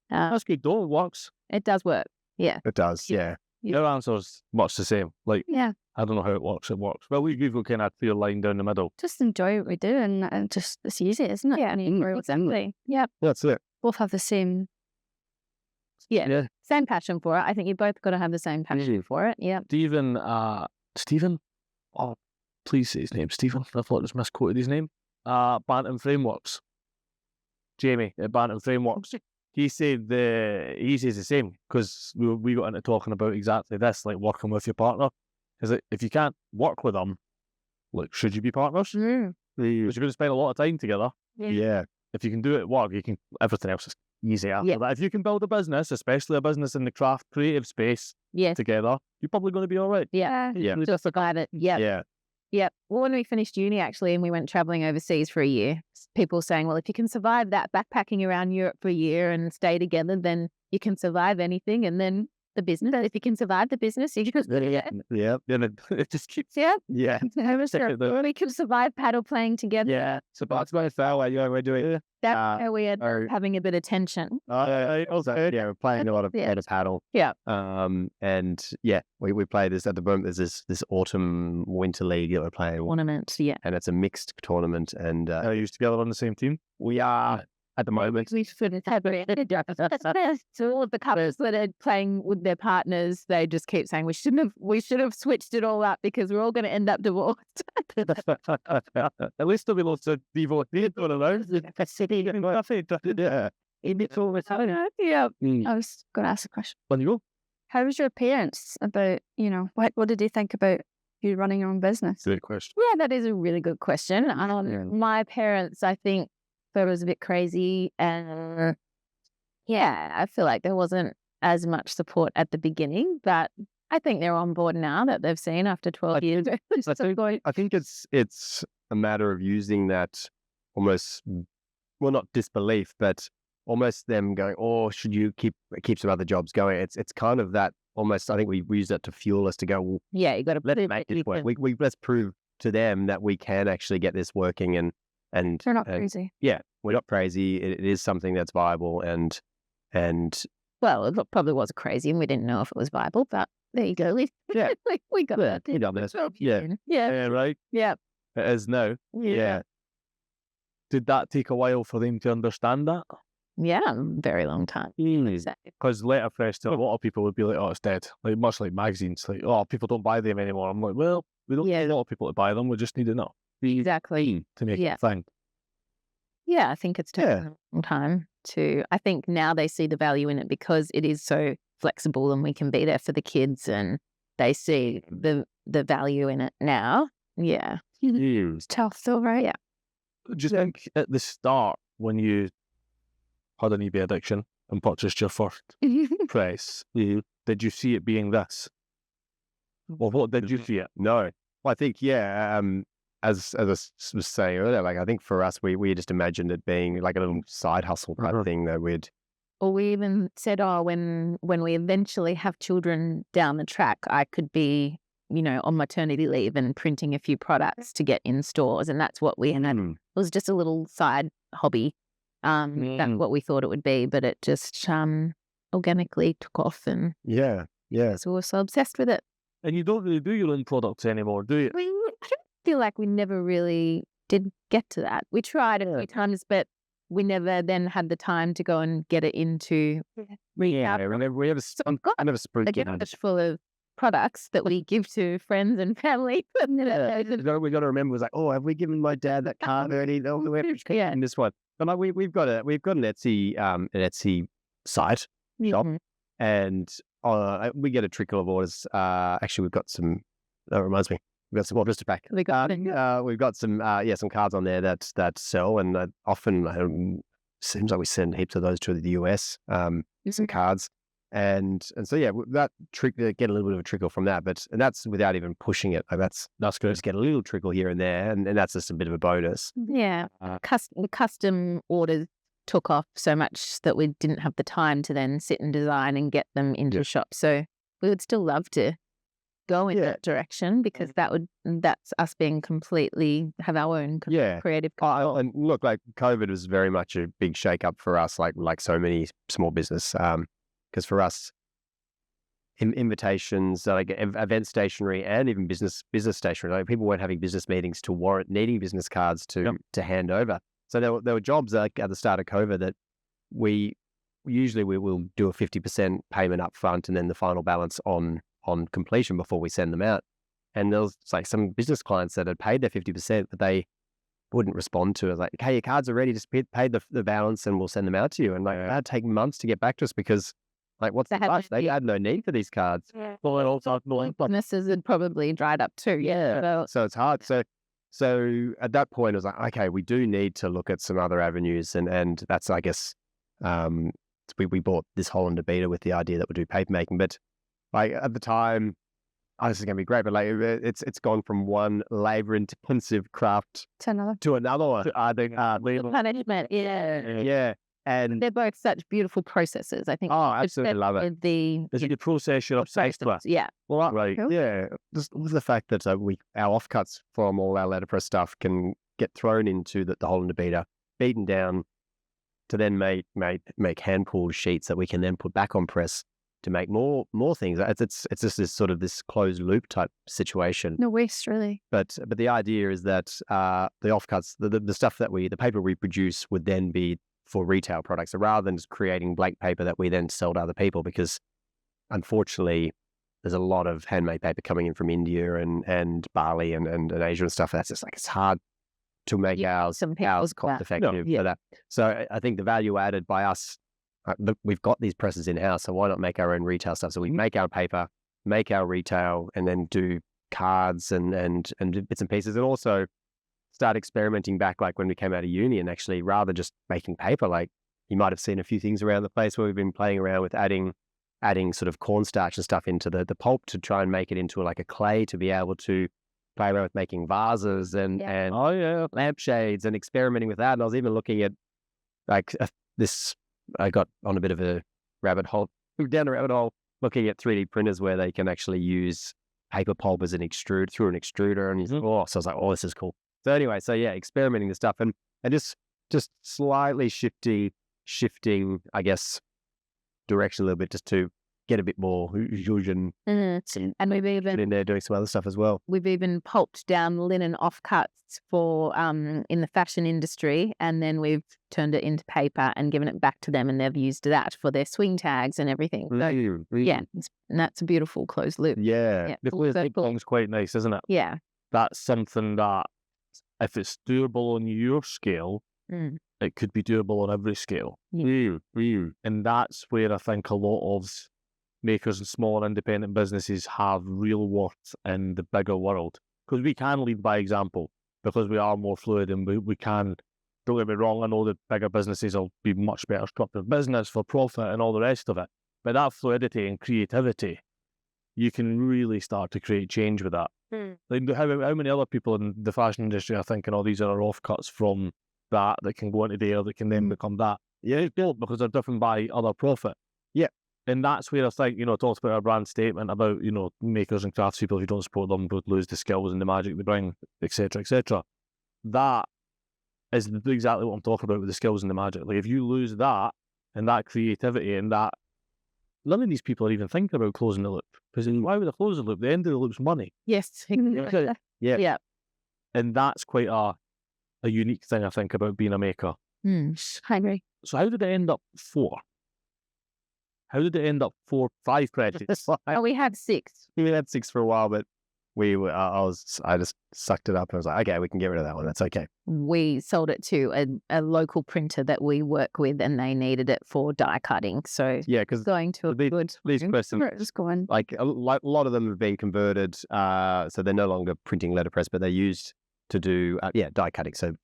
That's good though. It works. It does work. Yeah. It does. Yeah. Your answer's much the same. Like, I don't know how it works. It works. Well, we've got kind of clear line down the middle. Just enjoy what we do, and just it's easy, isn't it? Yeah, exactly. Yeah. That's it. Both have the same. Same passion for it. I think you both got to have the same passion for it. Yeah. Stephen. Oh, please say his name. Stephen. I thought I just misquoted his name. Bantam Frameworks. Jamie at Bantam Frameworks. He said he says the same, because we got into talking about exactly this, like working with your partner. Is that if you can't work with them, like, should you be partners? Because you're going to spend a lot of time together. Yeah. If you can do it at work, everything else is easy after that. If you can build a business, especially a business in the craft creative space together, you're probably going to be all right. Yeah. Just glad it. Yeah. Well, when we finished uni, actually, and we went traveling overseas for a year, people saying, well, if you can survive that backpacking around Europe for a year and stay together, then you can survive anything. And then the business, if you can survive the business, you just it just keeps. We can survive paddle playing together. Yeah. So that's my fair way. We're doing that's how we are having a bit of tension. I also heard, we're playing a lot of paddle. Yeah. And we play this at the moment. There's this autumn winter league that we're playing. Tournament, and it's a mixed tournament. And are you together on the same team? We are. At the moment, we should have so all of the couples that are playing with their partners, they just keep saying we should have switched it all up because we're all going to end up divorced. At least there'll be lots of divorce. I was going to ask a question. When you go, how was your parents about, what did they think about you running your own business? Good question. Yeah, that is a really good question. My parents, I think, thought it was a bit crazy, and I feel like there wasn't as much support at the beginning, but I think they're on board now that they've seen after 12 years. I think it's a matter of using that almost, well, not disbelief, but almost them going, oh, should you keep some other jobs going? It's kind of that almost. I think we use that to fuel us to go, well, you got to let's make it work. Let's prove to them that we can actually get this working, and they're not crazy. Yeah, we're not crazy. It is something that's viable, and well, it probably was crazy, and we didn't know if it was viable. But there you go. We got that. You know this. Right. Yeah, it is now. Yeah. Did that take a while for them to understand that? Yeah, very long time. Because letterpress to a lot of people would be like, oh, it's dead. Like much like magazines, like, oh, people don't buy them anymore. I'm like, well, we don't need a lot of people to buy them. We just need enough. Exactly. To make it a thing. Yeah, I think it's taken a long time I think now they see the value in it because it is so flexible and we can be there for the kids and they see the value in it now. Yeah. It's tough though, right? Yeah. Do you think at the start when you had an eBay addiction and purchased your first press, did you see it being this? Or what did you see it? No. Well, I think, as I was saying earlier, like I think for us, we just imagined it being like a little side hustle type thing that we'd. Or we even said, when we eventually have children down the track, I could be, on maternity leave and printing a few products to get in stores. And that's what we had. It was just a little side hobby. That's what we thought it would be, but it just organically took off and Yeah. so we're so obsessed with it. And you don't really do your own products anymore, do you? I don't feel like we never really did get to that. We tried a few times, but we never then had the time to go and get it into retail. Yeah, we have I never spruiked a garage full of products that we give to friends and family. We got to remember, it was like, have we given my dad that card already? And this one. But like we've got an Etsy site shop, and we get a trickle of orders. Actually, we've got some. That reminds me, we've got some orders to pack. We've got some some cards on there that sell, and often seems like we send heaps of those to the US. Some cards, and so that get a little bit of a trickle from that, and that's without even pushing it. Like that's good. Just get a little trickle here and there, and that's just a bit of a bonus. Yeah, custom orders took off so much that we didn't have the time to then sit and design and get them into shop. So we would still love to go in that direction because that's us being completely have our own creative control. And look, like COVID was very much a big shake up for us, like so many small business. Because for us, invitations, like event stationery and even business stationery, like people weren't having business meetings to warrant needing business cards to hand over. So there were jobs like at the start of COVID that we will do a 50% payment up front and then the final balance on completion before we send them out. And there was like some business clients that had paid their 50%, but they wouldn't respond to it. Like, okay, your cards are ready, just pay the balance and we'll send them out to you. And like that'd take months to get back to us because like what's the rush? They had no need for these cards. Yeah. Well, also businesses had probably dried up too. Yeah. So it's hard. So at that point, it was like, okay, we do need to look at some other avenues. And that's, I guess, we bought this Hollander Beta with the idea that we'll do paper making. But like at the time, this is going to be great. But like it's gone from one labor intensive craft to another one. Management, yeah. And they're both such beautiful processes. I think. Oh, absolutely love it. Is it the process you're obsessed with? Yeah. Well, right. Cool. Yeah. Just the fact that our offcuts from all our letterpress stuff can get thrown into the Hollander Beta, beaten down to then make hand pulled sheets that we can then put back on press to make more things. It's just this sort of this closed loop type situation. No waste, really. But the idea is that the offcuts, the stuff that the paper we produce would then be for retail products. So rather than just creating blank paper that we then sell to other people, because unfortunately there's a lot of handmade paper coming in from India and Bali and Asia and stuff. That's just like, it's hard to make ours cost effective for that. So I think the value added by us, we've got these presses in house, so why not make our own retail stuff? So we make our paper, make our retail, and then do cards and bits and pieces, and also start experimenting back, like when we came out of uni, and actually rather just making paper, like you might have seen a few things around the place where we've been playing around with adding sort of cornstarch and stuff into the pulp to try and make it into like a clay to be able to play around with making vases and lampshades and experimenting with that. And I was even looking at like this, I got on a bit of a down a rabbit hole, looking at 3D printers where they can actually use paper pulp as an extruder through an extruder. And so I was like, this is cool. So anyway, experimenting the stuff and just slightly shifting, I guess, direction a little bit, just to get a bit more fusion. And we've even in there doing some other stuff as well. We've even pulped down linen offcuts for in the fashion industry, and then we've turned it into paper and given it back to them, and they've used that for their swing tags and everything. So, and that's a beautiful closed loop. Yeah. The ping pong's quite nice, isn't it? Yeah. That's something that, if it's doable on your scale, Mm. it could be doable on every scale. And that's where I think a lot of makers and small independent businesses have real worth in the bigger world. Because we can lead by example, because we are more fluid and we can, don't get me wrong, I know that bigger businesses will be much better structured business for profit and all the rest of it. But that fluidity and creativity, you can really start to create change with that. Like how many other people in the fashion industry are thinking, oh, these are offcuts from that can go into there, that can then become that. Yeah, because they're driven by other profit. Yeah. And that's where I think, it talks about our brand statement about, makers and craftspeople, if you don't support them, would lose the skills and the magic they bring, etc., etc. That is exactly what I'm talking about with the skills and the magic. Like, if you lose that and that creativity and that, none of these people are even thinking about closing the loop. Because why would they close the loop? The end of the loop's money. Yes. Yeah. And that's quite a unique thing, I think, about being a maker. I agree. So how did it end up 4? How did it end up 5 credits? Oh, we had 6. We had 6 for a while, but I just sucked it up. I was like, okay, we can get rid of that one. That's okay. We sold it to a local printer that we work with, and they needed it for die cutting. So yeah, because going to a good these questions, Just go on. like a lot of them have been converted, so they're no longer printing letterpress, but they're used to do die cutting. So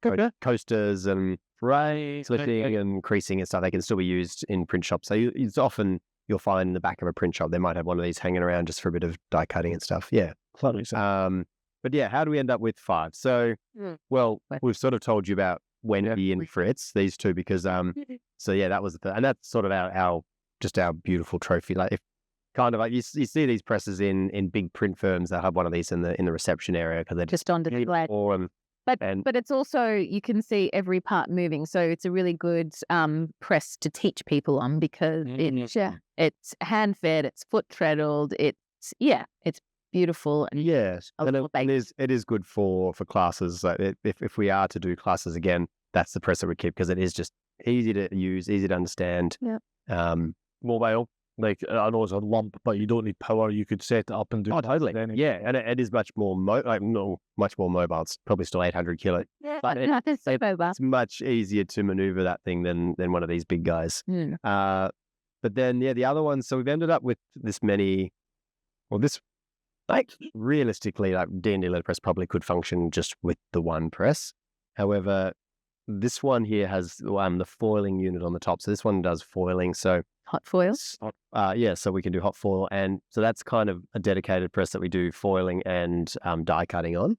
coasters and slitting and creasing and stuff, they can still be used in print shops. So it's often you'll find in the back of a print shop they might have one of these hanging around just for a bit of die cutting and stuff. Yeah. But yeah, how do we end up with 5? So, well, we've sort of told you about Wendy and Fritz, these two, because so yeah, that was and that's sort of our beautiful trophy. Like, if kind of like you see these presses in big print firms that have one of these in the reception area because they're just on display. But it's also, you can see every part moving, so it's a really good press to teach people on, because it's hand fed, it's foot treadled, it's beautiful. And it is good for classes. Like if we are to do classes again, that's the press that we keep, because it is just easy to use, easy to understand. Mobile. Like, I know it's a lump, but you don't need power. You could set it up and do. Oh, totally. Yeah, and it is much more much more mobile. It's probably still 800 kilo. But it's much easier to maneuver that thing than one of these big guys. But then the other ones. So we've ended up with this many. Well, this realistically, D&D Letterpress probably could function just with the one press. However, this one here has the foiling unit on the top. So this one does foiling. So hot foils. So we can do hot foil, and so that's kind of a dedicated press that we do foiling and die cutting on.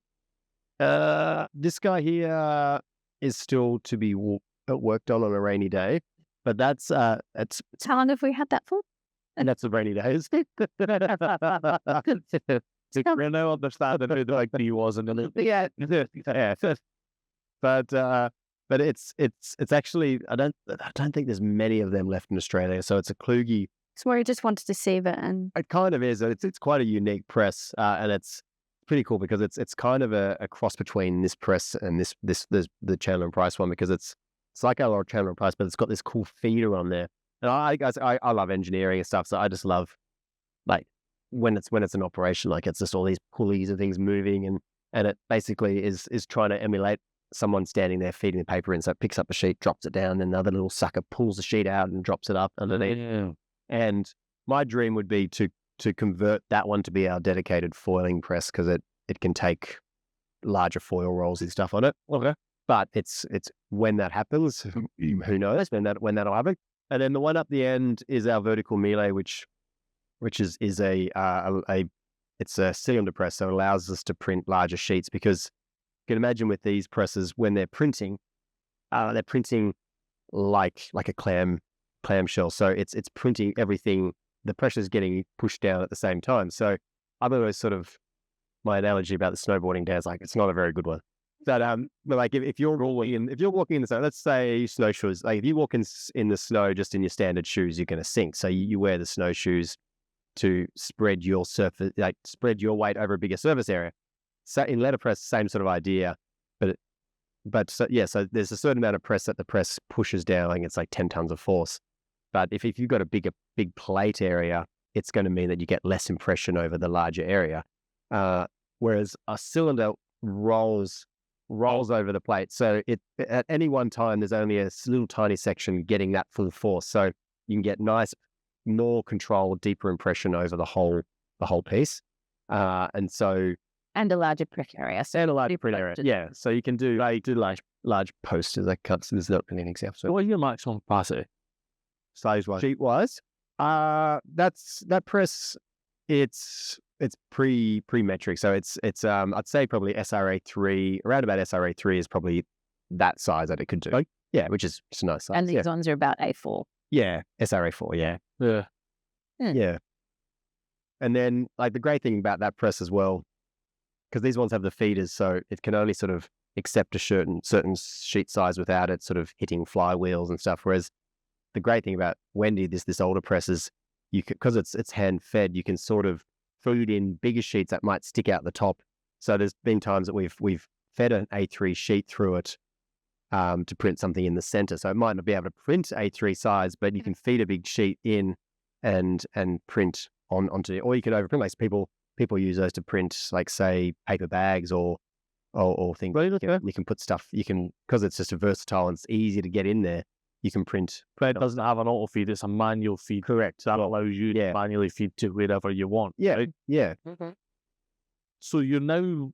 This guy here is still to be worked on a rainy day, but that's it's how long have we had that for? And that's the rainy days. I don't understand who the he was, and but it's actually I don't think there's many of them left in Australia. So it's a Kluge. It's where you just wanted to save it, and it kind of is. It's quite a unique press, and it's pretty cool because it's kind of a cross between this press and the Chandler Price one, because it's like our Chandler Price, but it's got this cool feeder on there. And I love engineering and stuff, so I just love like when it's in operation, like it's just all these pulleys and things moving, and it basically is trying to emulate someone standing there feeding the paper in. So it picks up the sheet, drops it down, and another little sucker pulls the sheet out and drops it up underneath. Yeah. And my dream would be to convert that one to be our dedicated foiling press, because it can take larger foil rolls and stuff on it. Okay. But it's when that happens, who knows when that'll happen. And then the one up the end is our vertical melee, which is a cylinder press, so it allows us to print larger sheets, because you can imagine with these presses, when they're printing like a clamshell. So it's printing everything. The pressure is getting pushed down at the same time. So I've always sort of, my analogy about the snowboarding day is like, it's not a very good one. But like if you're walking in the snow, let's say snowshoes, like if you walk in the snow just in your standard shoes, you're going to sink. So you wear the snowshoes to spread your surface, like spread your weight over a bigger surface area. So in letterpress, same sort of idea, so there's a certain amount of press that the press pushes down, like it's like 10 tons of force. But if you've got a big plate area, it's going to mean that you get less impression over the larger area. Whereas a cylinder rolls rolls over the plate. So at any one time, there's only a little tiny section getting that full force. So you can get nice, more control, deeper impression over the whole piece. And a larger print area. So and a larger print area. Yeah. So you can do large posters. There's not really an example. So what are your maximum capacity? Size-wise? Sheet-wise, that press, it's pre-metric. So it's I'd say probably SRA3, around about SRA3 is probably that size that it could do. Okay. Yeah, which is just a nice size. And these ones are about A4. Yeah, SRA4, yeah. Yeah. Yeah. And then, like, the great thing about that press as well, because these ones have the feeders, so it can only sort of accept a certain sheet size without it sort of hitting flywheels and stuff. Whereas the great thing about Wendy, this older press is, because it's hand fed, you can sort of feed in bigger sheets that might stick out the top. So there's been times that we've fed an A3 sheet through it to print something in the center. So it might not be able to print A3 size, but you can feed a big sheet in and print onto it. Or you can overprint. Like people use those to print, like, say, paper bags or things. Right, okay. You can put stuff, because it's just a versatile and it's easy to get in there, you can print. It doesn't have an auto feed, it's a manual feed. Correct. That allows you to manually feed to wherever you want. Yeah. Right? Yeah. Mm-hmm. So you're now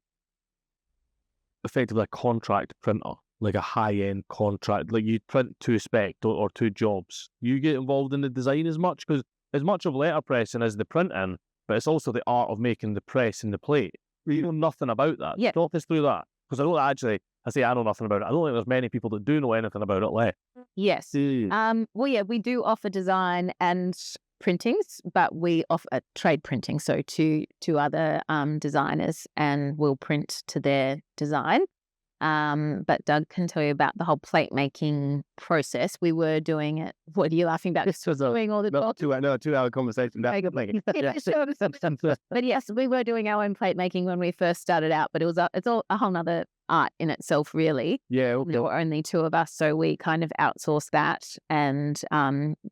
effectively a contract printer, like a high-end contract. Like, you print to spec or to jobs. You get involved in the design as much, because as much of letterpressing as the printing, but it's also the art of making the press and the plate. You know nothing about that. Yeah. Talk us through that. Because I know nothing about it. I don't think there's many people that do know anything about it left. Yes. Well, yeah, we do offer design and printings, but we offer trade printing. So to other designers, and we'll print to their design. But Doug can tell you about the whole plate making process. We were doing it. What are you laughing about? This was doing all the 2-hour conversation about plate making. But yes, we were doing our own plate making when we first started out, but it's all a whole nother art in itself, really. Yeah. Okay. There were only two of us, so we kind of outsourced that, and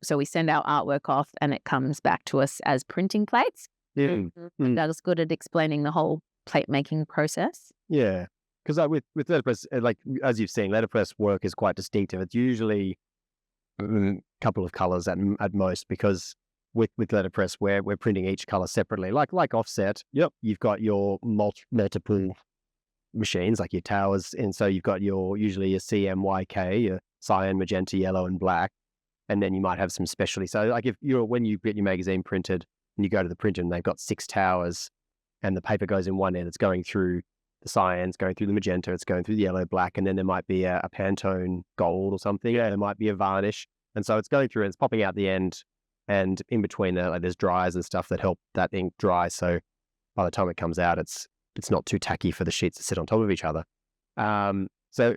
so we send our artwork off, and it comes back to us as printing plates. Yeah. Doug's good at explaining the whole plate making process. Yeah. Because with letterpress, like, as you've seen, letterpress work is quite distinctive. It's usually a couple of colors at most, because with letterpress, we're printing each color separately. Like offset, you've got your multiple machines, like your towers, and so you've got usually your CMYK, your cyan, magenta, yellow, and black, and then you might have some specialty. So, like, when you get your magazine printed and you go to the printer and they've got 6 towers, and the paper goes in one end, it's going through the cyans, going through the magenta, it's going through the yellow, black, and then there might be a Pantone gold or something. Yeah, there might be a varnish, and so it's going through and it's popping out the end, and in between there, like, there's dryers and stuff that help that ink dry. So by the time it comes out, it's not too tacky for the sheets to sit on top of each other. So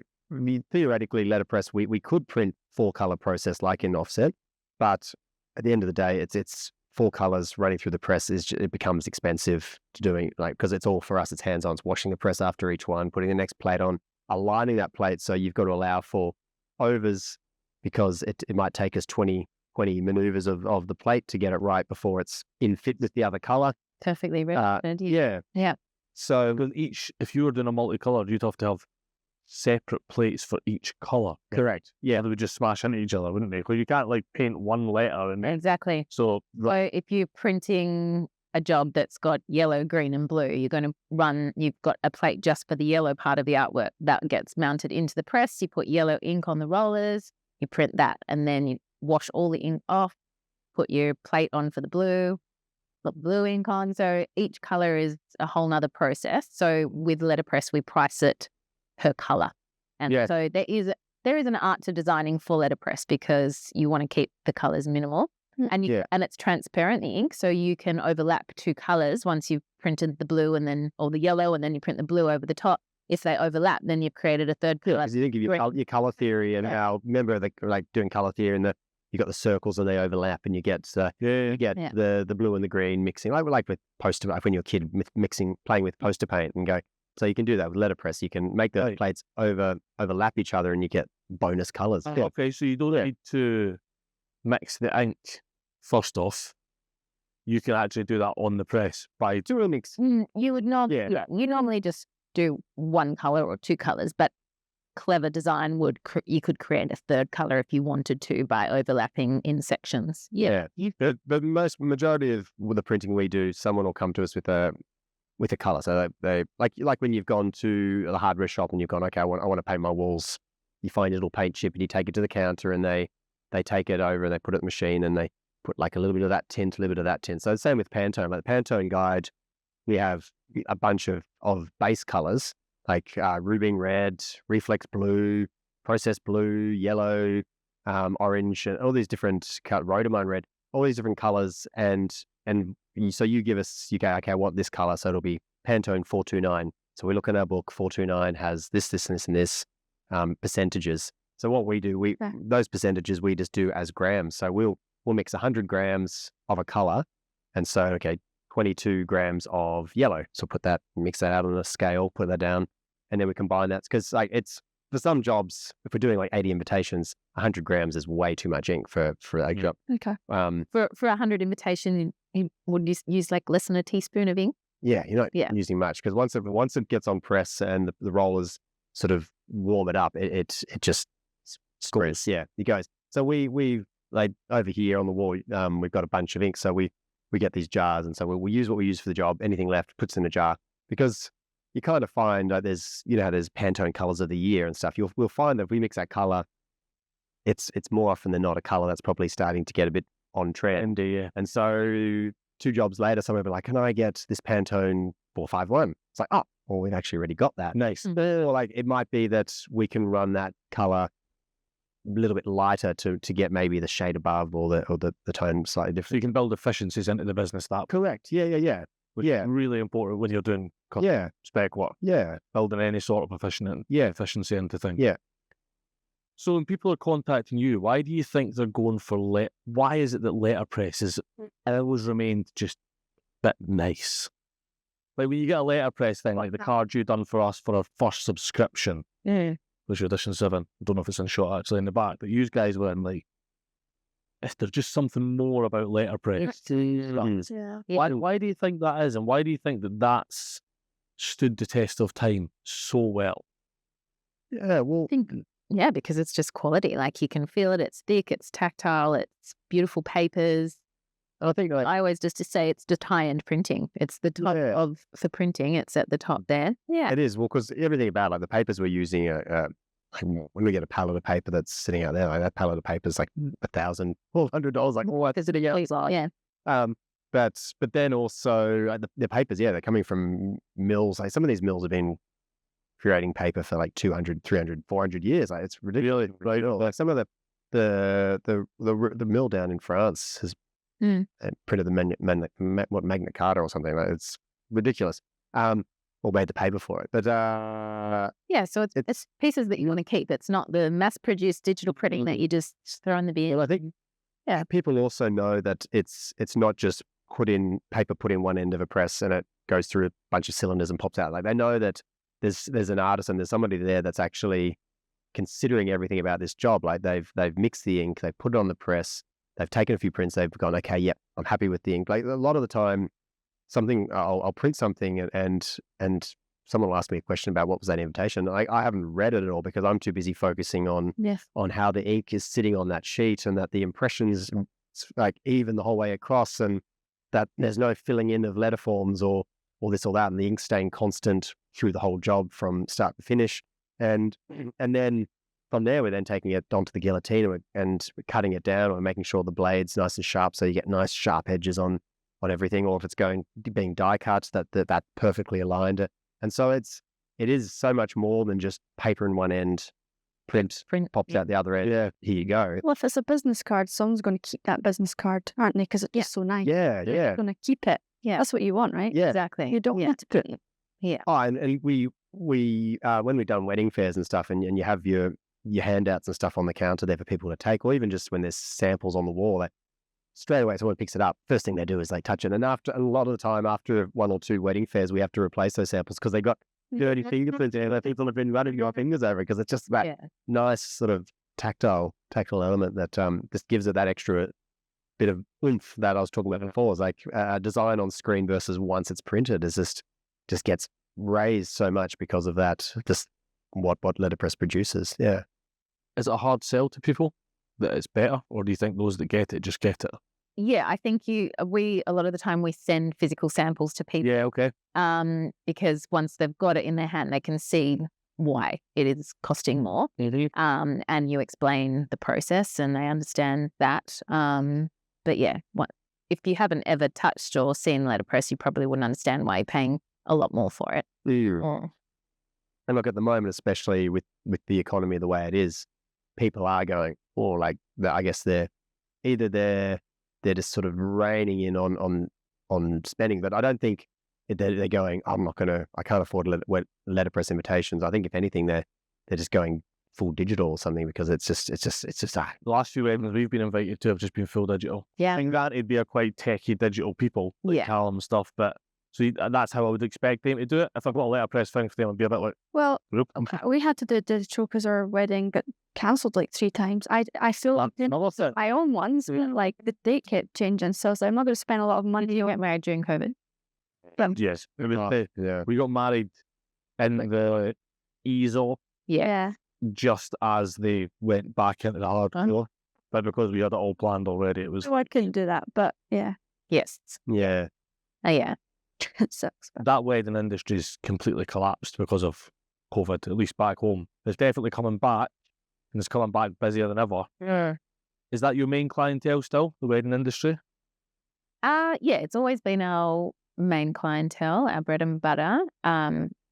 theoretically, letterpress, we could print 4-color process like in offset, but at the end of the day, it's 4 colors running through the press. It becomes expensive to doing, like, because it's all, for us, it's hands-on. It's washing the press after each one, putting the next plate on, aligning that plate. So you've got to allow for overs, because it might take us 20 maneuvers of the plate to get it right before it's in fit with the other color. Perfectly represented. Yeah. So if you were doing a multicolored, you'd have to have separate plates for each color. Correct. Yeah. They would just smash into each other, wouldn't they? Because you can't, like, paint one letter and Exactly. so if you're printing a job that's got yellow, green, and blue, you've got a plate just for the yellow part of the artwork that gets mounted into the press. You put yellow ink on the rollers, you print that, and then you wash all the ink off, put your plate on for the blue, put blue ink on. So each color is a whole nother process. So with letterpress, we price it per color. And so there is an art to designing for letterpress, because you want to keep the colors minimal, and it's transparent, the ink, so you can overlap 2 colors once you've printed the blue or the yellow, and then you print the blue over the top. If they overlap, then you've created a third color. Because you think of your color theory and how, remember, doing color theory, and you got the circles and they overlap, and you get the blue and the green mixing, like with poster, like when you're a kid playing with poster paint and go. So you can do that with letterpress. You can make the plates overlap each other, and you get bonus colors. Okay, so you don't need to mix the ink first off. You can actually do that on the press by You would normally, you normally just do one color or two colors, but clever design you could create a third color if you wanted to by overlapping in sections. Yeah. The majority of the printing we do, someone will come to us with a color. So they like when you've gone to the hardware shop and you've gone, okay, I want to paint my walls. You find a little paint chip and you take it to the counter and they take it over and they put it in the machine and they put like a little bit of that tint, a little bit of that tint. So the same with Pantone. Like the Pantone guide, we have a bunch of base colors like Rubin red, reflex blue, processed blue, yellow, orange, and all these different rhodamine red, all these different colors. So you give us, you go, okay, I want this color. So it'll be Pantone 429. So we look at our book, 429 has this, and this, and this percentages. So what we do, those percentages we just do as grams. So we'll mix 100 grams of a color. And so, okay, 22 grams of yellow. So mix that out on a scale, put that down, and then we combine that. Because like it's, for some jobs, if we're doing like 80 invitations, 100 grams is way too much ink for that job. Okay. For 100 invitation, would you use like less than a teaspoon of ink? Yeah, you're not using much, because once it gets on press and the rollers sort of warm it up, it just scores. Yeah, it goes. So we like over here on the wall, we've got a bunch of ink. So we get these jars, and so we'll use what we use for the job. Anything left, puts in a jar, because you kind of find there's, you know, how there's Pantone colors of the year and stuff. We'll find that if we mix that color, it's more often than not a color that's probably starting to get a bit on trend. Yeah. And so 2 jobs later, someone will be like, can I get this Pantone 451? It's like, oh, well, we've actually already got that. Nice. Or like it might be that we can run that color a little bit lighter to get maybe the shade above or the tone slightly different. So you can build efficiencies into the business that. Correct. Yeah. Which is really important when you're doing spec work. Yeah. Building any sort of efficiency into things. Yeah. So when people are contacting you, why do you think they're going for why is it that letterpress has always remained just a bit nice? Like when you get a letterpress thing, like the card you done for us for our first subscription, was your edition 7. I don't know if it's in shot actually in the back, but you guys were in like, is there just something more about letterpress? Yeah. Why do you think that is, and why do you think that that's stood the test of time so well? Yeah, well, because it's just quality. Like you can feel it. It's thick. It's tactile. It's beautiful papers. I think I always just to say it's just high-end printing. It's the top of the printing. It's at the top there. Yeah, it is. Well, because everything about like the papers we're using, when we get a pallet of paper that's sitting out there, like that pallet of paper is like $1,000, $1,200. Like, oh, that's sitting out. Yeah. But then also the papers, they're coming from mills. Like some of these mills have been creating paper for like 200, 300, 400 years. Like it's ridiculous. Really, like some of the mill down in France has printed the Magna Carta or something. Like it's ridiculous. Or made the paper for it. But so it's pieces that you want to keep. It's not the mass-produced digital printing that you just throw in the bin. Well, I think people also know that it's not just put in one end of a press and it goes through a bunch of cylinders and pops out. Like they know that there's an artist and there's somebody there that's actually considering everything about this job. Like they've mixed the ink, they've put it on the press, they've taken a few prints, they've gone, okay, yep, I'm happy with the ink. Like a lot of the time, I'll print something and someone will ask me a question about what was that invitation. I haven't read it at all because I'm too busy focusing on how the ink is sitting on that sheet and that the impression is like even the whole way across and that there's no filling in of letter forms or this or that, and the ink staying constant through the whole job from start to finish. And then from there, we're then taking it onto the guillotine and cutting it down or making sure the blade's nice and sharp so you get nice sharp edges on everything, or if it's being die cut, that perfectly aligned. And so it is so much more than just paper in one end, print pops out the other end. Yeah, here you go. Well, if it's a business card, someone's going to keep that business card, aren't they? Because it's just so nice. Yeah. They're going to keep it. Yeah, that's what you want, right? Yeah, exactly. You don't want to put it. Yeah. Oh, and we when we've done wedding fairs and stuff, and you have your handouts and stuff on the counter there for people to take, or even just when there's samples on the wall, like straight away someone picks it up. First thing they do is they touch it, and a lot of the time after 1 or 2 wedding fairs, we have to replace those samples because they got dirty fingerprints in there. People have been running your fingers over it because it's just that nice sort of tactile element that just gives it that extra bit of oomph that I was talking about before. It's like a design on screen versus once it's printed is just gets raised so much because of that. Just what letterpress produces. Yeah. Is it a hard sell to people that it's better, or do you think those that get it just get it? Yeah, I think a lot of the time we send physical samples to people. Yeah, okay. Because once they've got it in their hand, they can see why it is costing more. And you explain the process and they understand that. But yeah, if you haven't ever touched or seen letterpress, you probably wouldn't understand why you're paying a lot more for it. And look, at the moment, especially with the economy the way it is, people are going, or like, I guess they're just sort of reining in on spending. But I don't think they're going, I can't afford letterpress invitations. I think if anything, they're just going full digital or something, because it's just the last few events we've been invited to have just been full digital. Yeah. I think that it'd be a quite techie digital people, like Callum and stuff, but so that's how I would expect them to do it. If I've got a letterpress thing for them, I'd be a bit like, well, nope. We had to do digital because our wedding got cancelled like 3 times. I still did my own ones, but like the date kept changing, so I was like, I'm not going to spend a lot of money. You get married during COVID? Yes, we got married in the easel. Yeah. Just as they went back into the hard floor, but because we had it all planned already, it was. So I couldn't do that, but yeah. Yes. Yeah. Yeah. It sucks. But That wedding industry's completely collapsed because of COVID, at least back home. It's definitely coming back, and it's coming back busier than ever. Yeah. Is that your main clientele still, the wedding industry? Yeah, it's always been our main clientele, our bread and butter,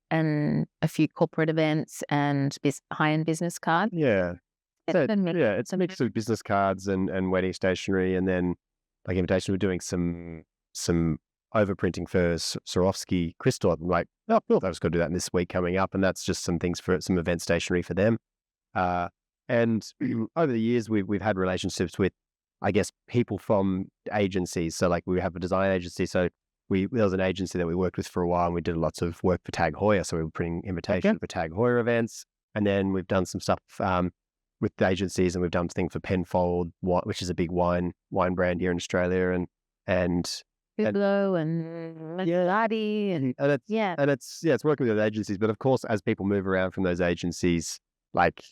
and a few corporate events and high-end business cards. Yeah. It's a mix of business cards and wedding stationery, and then like invitation. We're doing some overprinting for Swarovski crystal. I'm like, oh, cool. I've just got to do that this week coming up, and that's just some things for some event stationery for them. And over the years, we've had relationships with, I guess, people from agencies. So like we have a design agency. So there was an agency that we worked with for a while, and we did lots of work for Tag Heuer. So we were printing invitations for Tag Heuer events. And then we've done some stuff with the agencies, and we've done things for Penfold, which is a big wine brand here in Australia, and Hublot and Maserati and it's working with those agencies. But of course, as people move around from those agencies, like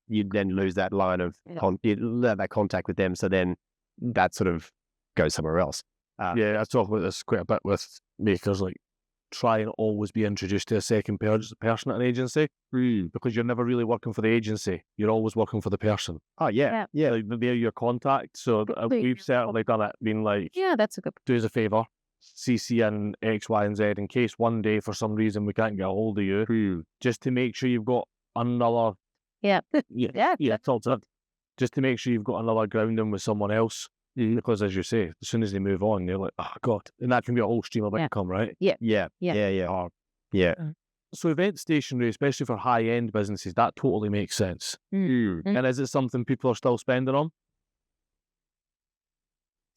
you then lose that line of you lose that contact with them. So then that sort of goes somewhere else. I talk about this quite a bit with makers, like try and always be introduced to a second person at an agency, because you're never really working for the agency. You're always working for the person. Oh, yeah. Like, they're your contact. So we've certainly done it, been like, that's a good do us a favour, CC in X, Y, and Z in case one day for some reason we can't get a hold of you, just to make sure you've got another. It's all done. Just to make sure you've got another grounding with someone else. Because as you say, as soon as they move on, they're like, oh God. And that can be a whole stream of income, right? Yeah. So event stationery, especially for high-end businesses, that totally makes sense. And is it something people are still spending on?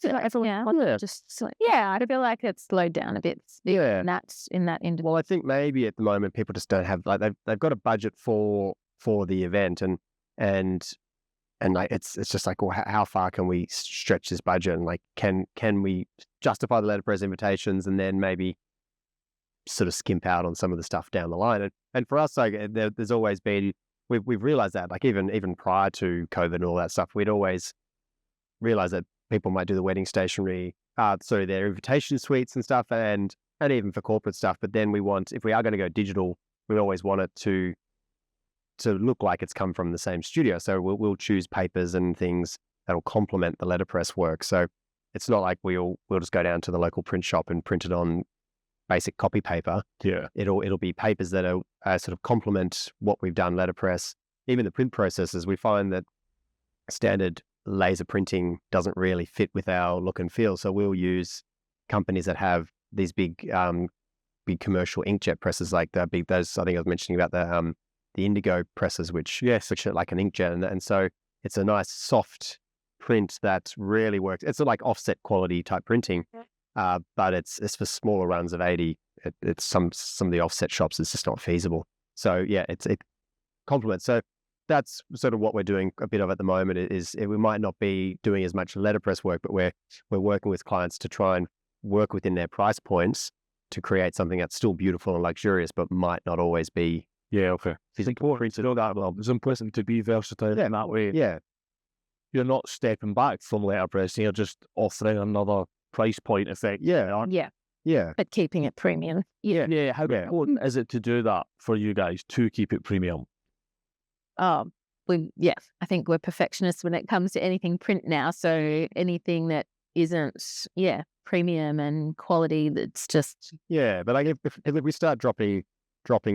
I feel like it's slowed down a bit. In that industry. Well, I think maybe at the moment people just don't have, like, they've got a budget for the event, and like it's just like, well, how far can we stretch this budget, and like can we justify the letterpress invitations and then maybe sort of skimp out on some of the stuff down the line. And for us, like there's always been, we've realized that, like even prior to COVID and all that stuff, we'd always realized that people might do the wedding stationery, so their invitation suites and stuff, and even for corporate stuff. But then if we are going to go digital, we always want it to look like it's come from the same studio. So we'll choose papers and things that'll complement the letterpress work. So it's not like we'll just go down to the local print shop and print it on basic copy paper. Yeah, it'll be papers that are sort of complement what we've done letterpress. Even the print processes, we find that standard laser printing doesn't really fit with our look and feel. So we'll use companies that have these big commercial inkjet presses, like those. I think I was mentioning about the indigo presses, which are like an inkjet, and so it's a nice soft print that really works. It's like offset quality type printing, but it's for smaller runs of 80. It's some of the offset shops, it's just not feasible. So yeah, it complements. So that's sort of what we're doing a bit of at the moment. We might not be doing as much letterpress work, but we're working with clients to try and work within their price points to create something that's still beautiful and luxurious, but might not always be. Yeah, okay. It's important to know that. Well, it's important to be versatile in that way. Yeah. You're not stepping back from letterpress. You're just offering another price point effect. Yeah. Yeah. Yeah. But keeping it premium. Yeah. How important is it to do that for you guys to keep it premium? I think we're perfectionists when it comes to anything print now. So anything that isn't, premium and quality, that's just. Yeah. But like if we start dropping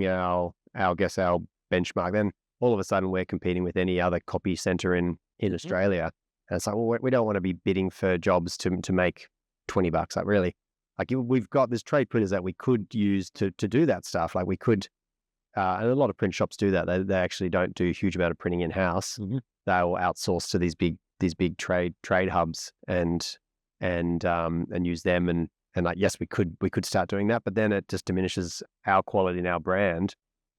our benchmark, then all of a sudden we're competing with any other copy center in Australia. And it's like, well, we don't want to be bidding for jobs to make $20. Like really, like we've got this trade printers that we could use to do that stuff. Like we could, and a lot of print shops do that. They actually don't do a huge amount of printing in house. They will outsource to these big trade hubs and use them. And like, yes, we could start doing that, but then it just diminishes our quality and our brand.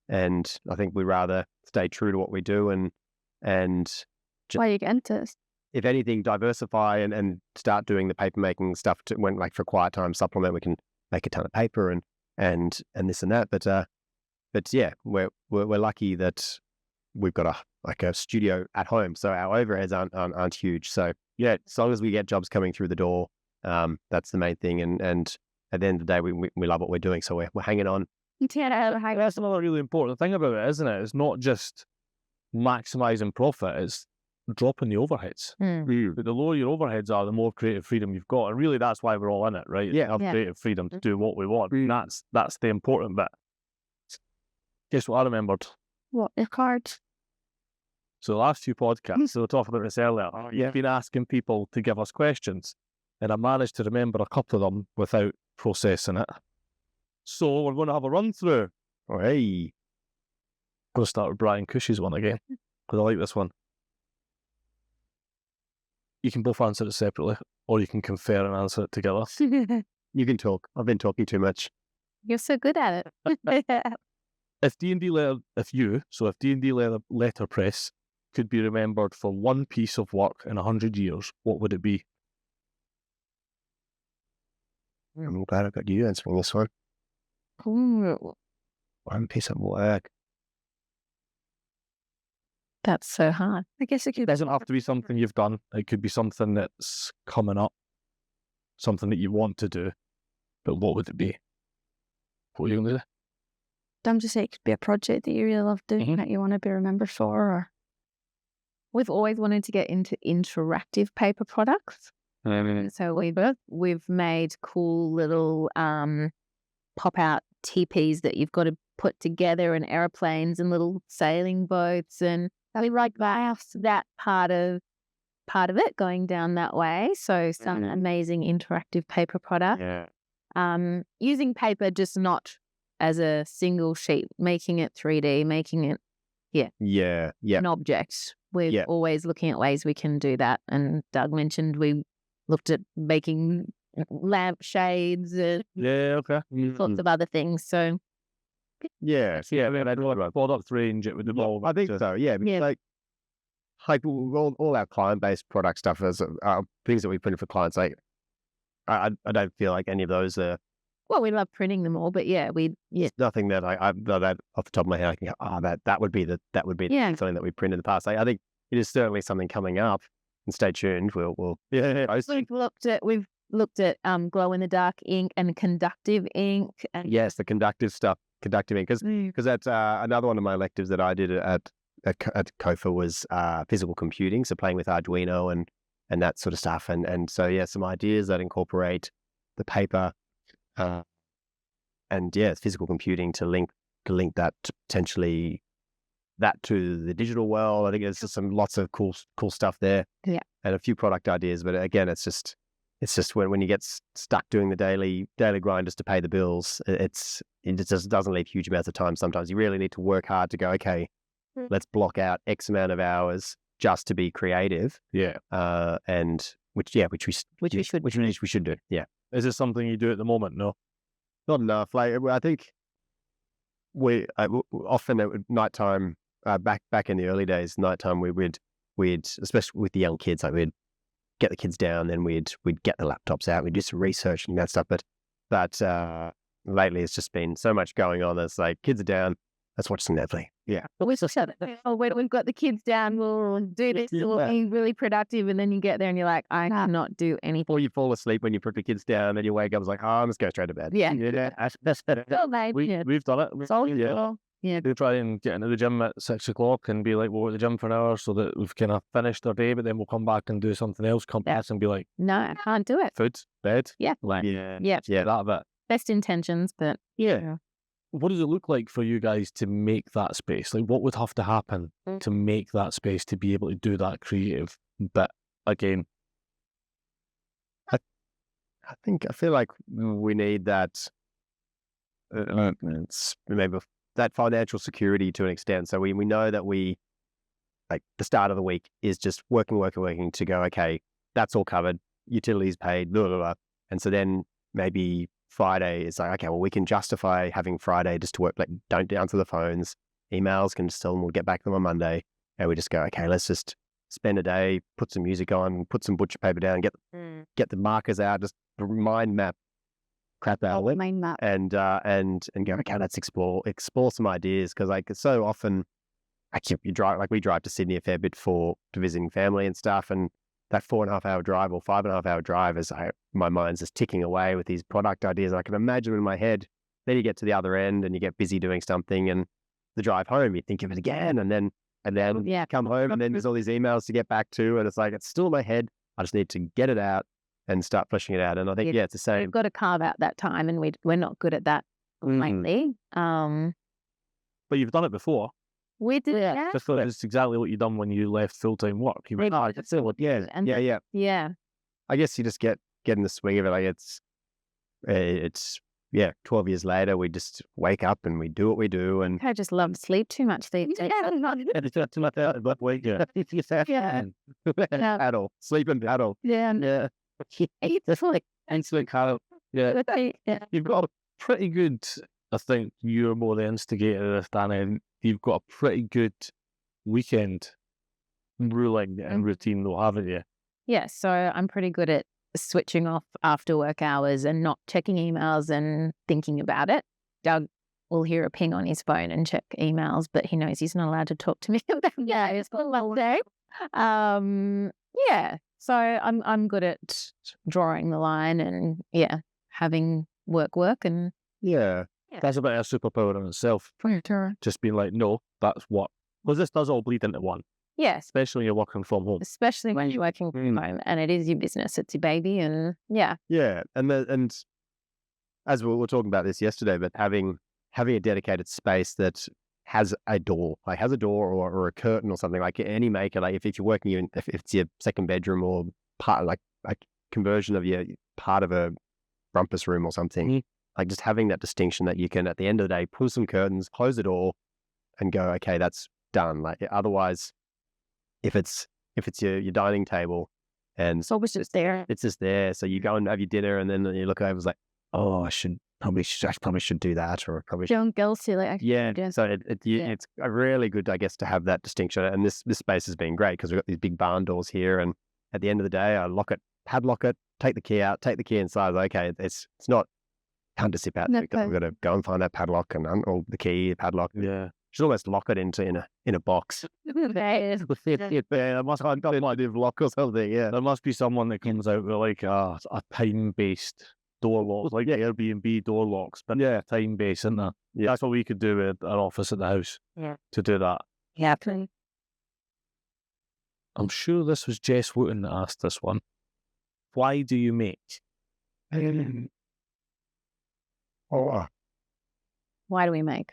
And I think we'd rather stay true to what we do and why you get into this? If anything, diversify and start doing the paper making stuff when like for quiet time supplement. We can make a ton of paper and this and that. But yeah, we're lucky that we've got a studio at home, so our overheads aren't huge. So yeah, as long as we get jobs coming through the door, that's the main thing. And at the end of the day, we love what we're doing, so we're hanging on. That's another really important thing about it, isn't it? It's not just maximizing profit; it's dropping the overheads. But the lower your overheads are, the more creative freedom you've got, and really that's why we're all in it, right? Yeah, have creative freedom to do what we want. And that's the important bit. Guess what I remembered? What, your cards? So the last few podcasts, we were talking about this earlier. You've been asking people to give us questions, and I managed to remember a couple of them without processing it. So we're going to have a run through. Hey, I'm going to start with Brian Cush's one again because I like this one. You can both answer it separately, or you can confer and answer it together. You can talk. I've been talking too much. You're so good at it. If D&D Letterpress could be remembered for one piece of work in 100 years, what would it be? I'm glad I got you answering this one. Ooh, One piece of work. that's so hard. I guess it It could. doesn't have to be something you've done. It could be something that's coming up, something that you want to do. But what would it be? What are you going to do? I'm just saying it could be a project that you really love doing that you want to be remembered for. Or We've always wanted to get into interactive paper products. So we've made cool little pop-out teepees that you've got to put together, and airplanes and little sailing boats, and we like that part of it going down that way. So some amazing interactive paper product. Yeah. Using paper just not as a single sheet, making it 3D, making it an object. We're always looking at ways we can do that. And Doug mentioned we looked at making lampshades and lots of other things. So Yeah. I mean, I'd rather product range it would involve. I think so. Yeah. Because like all our client-based product stuff is things that we print for clients. Like I don't feel like any of those are. Well, we love printing them all, but It's nothing that I that off the top of my head I can go, that would be something that we printed in the past. I think it is certainly something coming up, and stay tuned. We'll post. We've looked at glow in the dark ink and conductive ink. And Yes, the conductive stuff, conductive ink, because that's another one of my electives that I did at COFA was physical computing, so playing with Arduino and that sort of stuff, and so some ideas that incorporate the paper. And physical computing to link that to potentially that to the digital world. I think there's just lots of cool stuff there. Yeah, and a few product ideas. But again, it's just when you get stuck doing the daily grind just to pay the bills, it just doesn't leave huge amounts of time. Sometimes you really need to work hard to go, okay, let's block out X amount of hours just to be creative. Yeah, and which we should do. Yeah. Is it something you do at the moment? No, not enough. Like I think we often at nighttime, back in the early days, nighttime we'd especially with the young kids, like we'd get the kids down, then we'd get the laptops out, we'd do some research and that stuff. But lately it's just been so much going on. It's like kids are down, let's watch some Netflix. Yeah. But we just said, oh, when we've got the kids down, we'll do this, we'll be really productive. And then you get there and you're like, I cannot do anything. Or you fall asleep when you put the kids down and you wake up, it's like, oh, I'm just going straight to bed. Yeah. That's better. We've done it. We try and get into the gym at 6 o'clock and be like, we'll at the gym for an hour so that we've kind of finished our day, but then we'll come back and do something else, come back and be like, no, I can't do it. Food, bed. Yeah. That bit. Best intentions, but What does it look like for you guys to make that space? Like, what would have to happen to make that space to be able to do that creative bit again? I feel like we need that. Maybe that financial security to an extent. So we know that we, like, the start of the week is just working to go, okay, that's all covered, utilities paid, blah, blah, blah. And so then maybe Friday is like, okay, well, we can justify having Friday just to work, like, don't answer the phones, emails can still, we'll get back to them on Monday. And we just go, okay, let's just spend a day, put some music on, put some butcher paper down, get the markers out, just mind map crap out of it, and go, okay, let's explore some ideas, because like so often, actually, we drive to Sydney a fair bit to visiting family and stuff, and that 4.5 hour drive or 5.5 hour drive is my mind's just ticking away with these product ideas. I can imagine in my head. Then you get to the other end and you get busy doing something, and the drive home you think of it again, and then come home, and then there's all these emails to get back to, and it's like it's still in my head. I just need to get it out and start fleshing it out. And I think, it's the same. We've got to carve out that time, and we're not good at that lately. But you've done it before. We did it. I thought it's exactly what you done when you left full-time work. You went, that's it. Yeah. I guess you just get in the swing of it. Like it's 12 years later, we just wake up and we do what we do. And I just love sleep too much these days. Paddle, sleep and paddle. Yeah. It's like Instant paddle. Yeah. You've got a pretty good, I think you're more the instigator of this, Dana. You've got a pretty good weekend ruling and routine though, haven't you? Yeah, so I'm pretty good at switching off after work hours and not checking emails and thinking about it. Doug will hear a ping on his phone and check emails, but he knows he's not allowed to talk to me about it's a long day. So I'm good at drawing the line and having work and that's a bit of a superpower in itself. Just being like, no, that's what, because this does all bleed into one. Yes. Especially when you're working from home. Especially when you're working from home and it is your business, it's your baby, and Yeah, and as we were talking about this yesterday, but having a dedicated space that has a door, or a curtain or something, like any maker, like if you're working if it's your second bedroom or part, like a conversion of your part of a rumpus room or something, like just having that distinction that you can at the end of the day pull some curtains, close the door, and go, okay, that's done. Like otherwise, if it's your dining table and so it's just there. It's just there. So you go and have your dinner, and then you look over, it's like, oh, I probably should do that, or probably don't guilty. Like so it's really good, I guess, to have that distinction. And this space has been great because we've got these big barn doors here, and at the end of the day, I lock it, padlock it, take the key out, take the key inside. Okay, it's not time to sip out. We've got to go and find that padlock and or the key, padlock. Yeah. Should almost lock it in a box. There must be some idea of lock or something. Yeah, there must be someone that comes out with like a time-based door locks, like Airbnb door locks, but time-based, isn't there? Yeah, that's what we could do with our office at the house. Yeah, to do that. Yeah, I'm sure this was Jess Wooten that asked this one. Why do you make? Why do we make?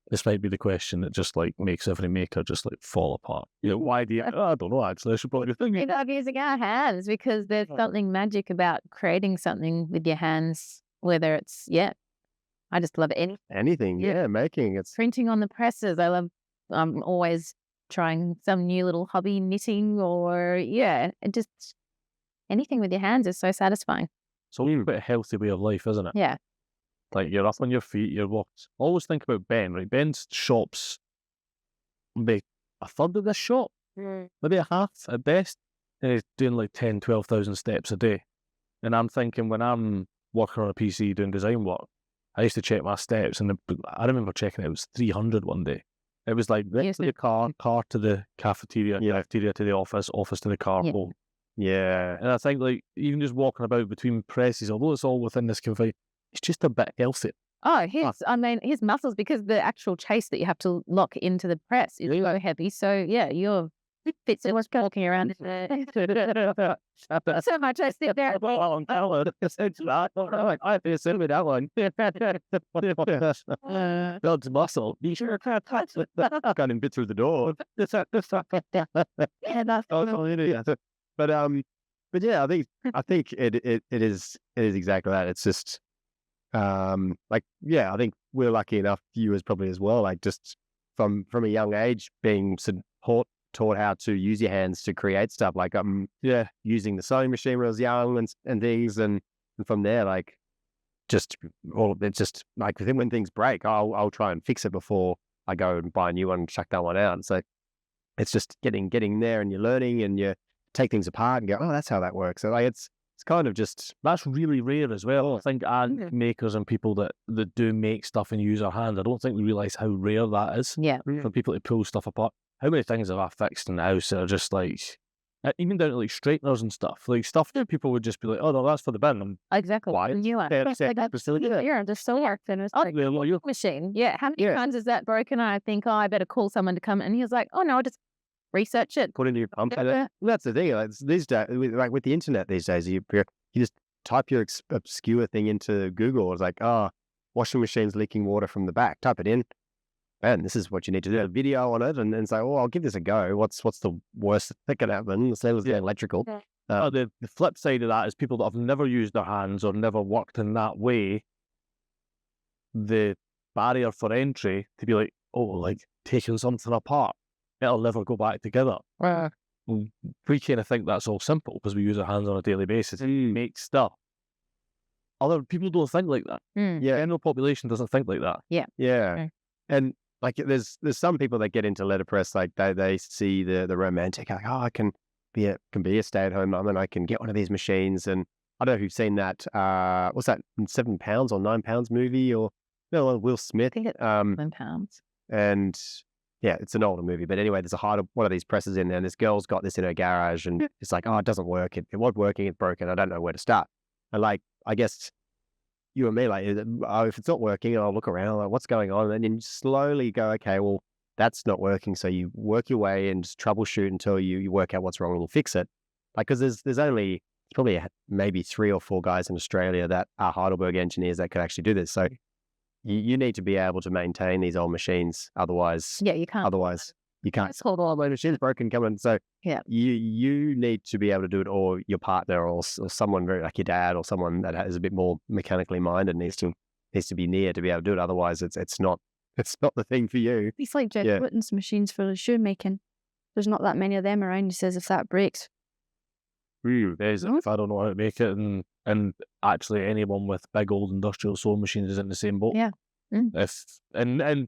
This might be the question that just like makes every maker just like fall apart. Why do you? I don't know. Actually, I should probably think. We love using our hands because there's something magic about creating something with your hands. Whether it's I just love anything. Yeah, making it's printing on the presses. I'm always trying some new little hobby, knitting or just anything with your hands is so satisfying. It's a bit a healthy way of life, isn't it? Yeah. Like you're up on your feet, you're walked. Always think about Ben, right? Ben's shop's maybe a third of this shop, maybe a half at best. And he's doing like 10, 12,000 steps a day. And I'm thinking when I'm working on a PC doing design work, I used to check my steps, and I remember checking it was 300 one day. It was like next to the car to the cafeteria, cafeteria to the office to the car home. Yeah. And I think like even just walking about between presses, although it's all within this confine, it's just a bit healthy. Oh, his muscles, because the actual chase that you have to lock into the press is so heavy. So yeah, you're fit to walking around. So much I sit there. I feel so with that one. Builds muscle. You sure can't touch it. Got him bit through the door. Yeah, that's But yeah, I think it is exactly that. It's just I think we're lucky enough, viewers probably as well, like just from a young age being taught how to use your hands to create stuff, like using the sewing machine when I was young and things, and from there, like just it's just like when things break, I'll try and fix it before I go and buy a new one and chuck that one out. And so it's just getting there, and you're learning, and you take things apart and go, oh, that's how that works. So like it's kind of just, that's really rare as well. I think makers and people that do make stuff and use their hands, I don't think we realise how rare that is. Yeah. For people to pull stuff apart. How many things have I fixed in the house that are just like, even down to like straighteners and stuff, like stuff that people would just be like, oh no, that's for the bin. And Exactly. why? New one. just so worked and it's like Machine. Yeah. How many times is that broken? And I think, I better call someone to come. And he was like, oh no, I'll just research it. Put into your pump. That's the thing. Like these days, with the internet these days, you just type your obscure thing into Google. It's like, washing machine's leaking water from the back. Type it in. Man, this is what you need to do. A video on it, and say, I'll give this a go. What's the worst that could happen? Say it was electrical. The flip side of that is people that have never used their hands or never worked in that way. The barrier for entry to be like, like taking something apart, it'll never go back together. We kind of think that's all simple because we use our hands on a daily basis and make stuff. Other people don't think like that. Yeah, general population doesn't think like that. Yeah. And like there's some people that get into letterpress, like they see the romantic, like, I can be a stay-at-home mum and I can get one of these machines. And I don't know if you've seen that what's that, £7 or £9 movie, or no, Will Smith. I think it's £7. And yeah, it's an older movie, but anyway, there's one of these presses in there, and this girl's got this in her garage, and it's like, it doesn't work. It wasn't working. It's broken. I don't know where to start. And like, I guess you and me, like, if it's not working, I'll look around, like, what's going on? And then you slowly go, okay, well, that's not working. So you work your way and just troubleshoot until you work out what's wrong and you fix it. Like, because there's only probably maybe 3 or 4 guys in Australia that are Heidelberg engineers that could actually do this. So you need to be able to maintain these old machines. Otherwise, you can't. It's called, my machine's broken, come on. So you need to be able to do it, or your partner, or someone very like your dad, or someone that is a bit more mechanically minded needs to be near to be able to do it. Otherwise, it's not the thing for you. It's like Jeff Witten's machines for shoemaking. There's not that many of them around. He says if that breaks, if I don't know how to make it, and actually anyone with big old industrial sewing machines is in the same boat. And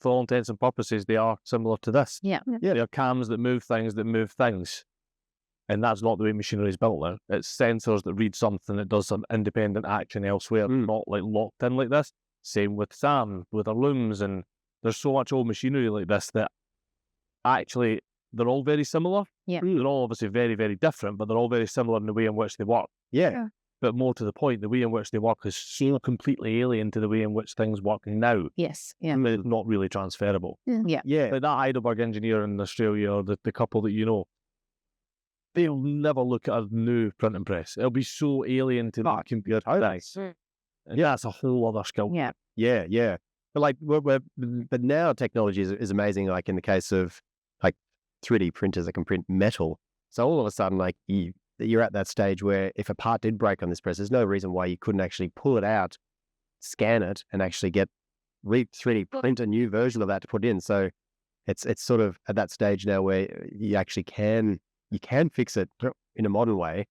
for all intents and purposes, they are similar to this. They're cams that move things, and that's not the way machinery is built now. It's sensors that read something that does some independent action elsewhere, not like locked in like this. Same with SAM, with our looms, and there's so much old machinery like this that actually they're all very similar. They're all obviously very, very different, but they're all very similar in the way in which they work. But more to the point, the way in which they work is so completely alien to the way in which things work now. It's not really transferable. Like that Heidelberg engineer in Australia, or the couple that you know, they'll never look at a new printing press. It'll be so alien to that computer. That's a whole other skill. But like, but now technology is amazing. Like in the case of like 3D printers that can print metal. So all of a sudden, like you're at that stage where if a part did break on this press, there's no reason why you couldn't actually pull it out, scan it, and actually get 3D print a new version of that to put in. So it's sort of at that stage now where you actually can fix it in a modern way.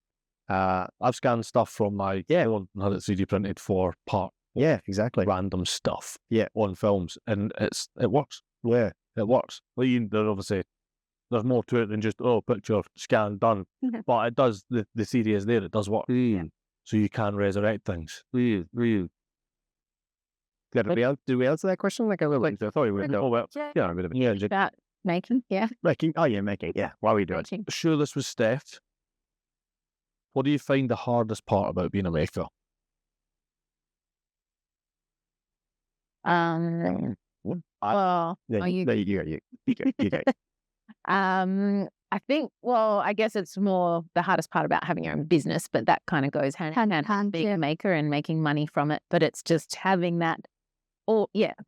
I've scanned stuff from my phone and had it 3D printed for part. Exactly. Random stuff. On films, and it works. It works. Obviously, there's more to it than just picture, scan, done. But it does. The theory is there. It does work. So you can resurrect things. Did we answer that question? Like a little bit. I thought we were. A bit of it. About making, Making. Oh, yeah, making. Yeah. Why are we doing it? Sure, this was Steph. What do you find the hardest part about being a maker? Well, You go. I think, I guess it's more the hardest part about having your own business, but that kind of goes hand in hand, being a maker and making money from it. But it's just having that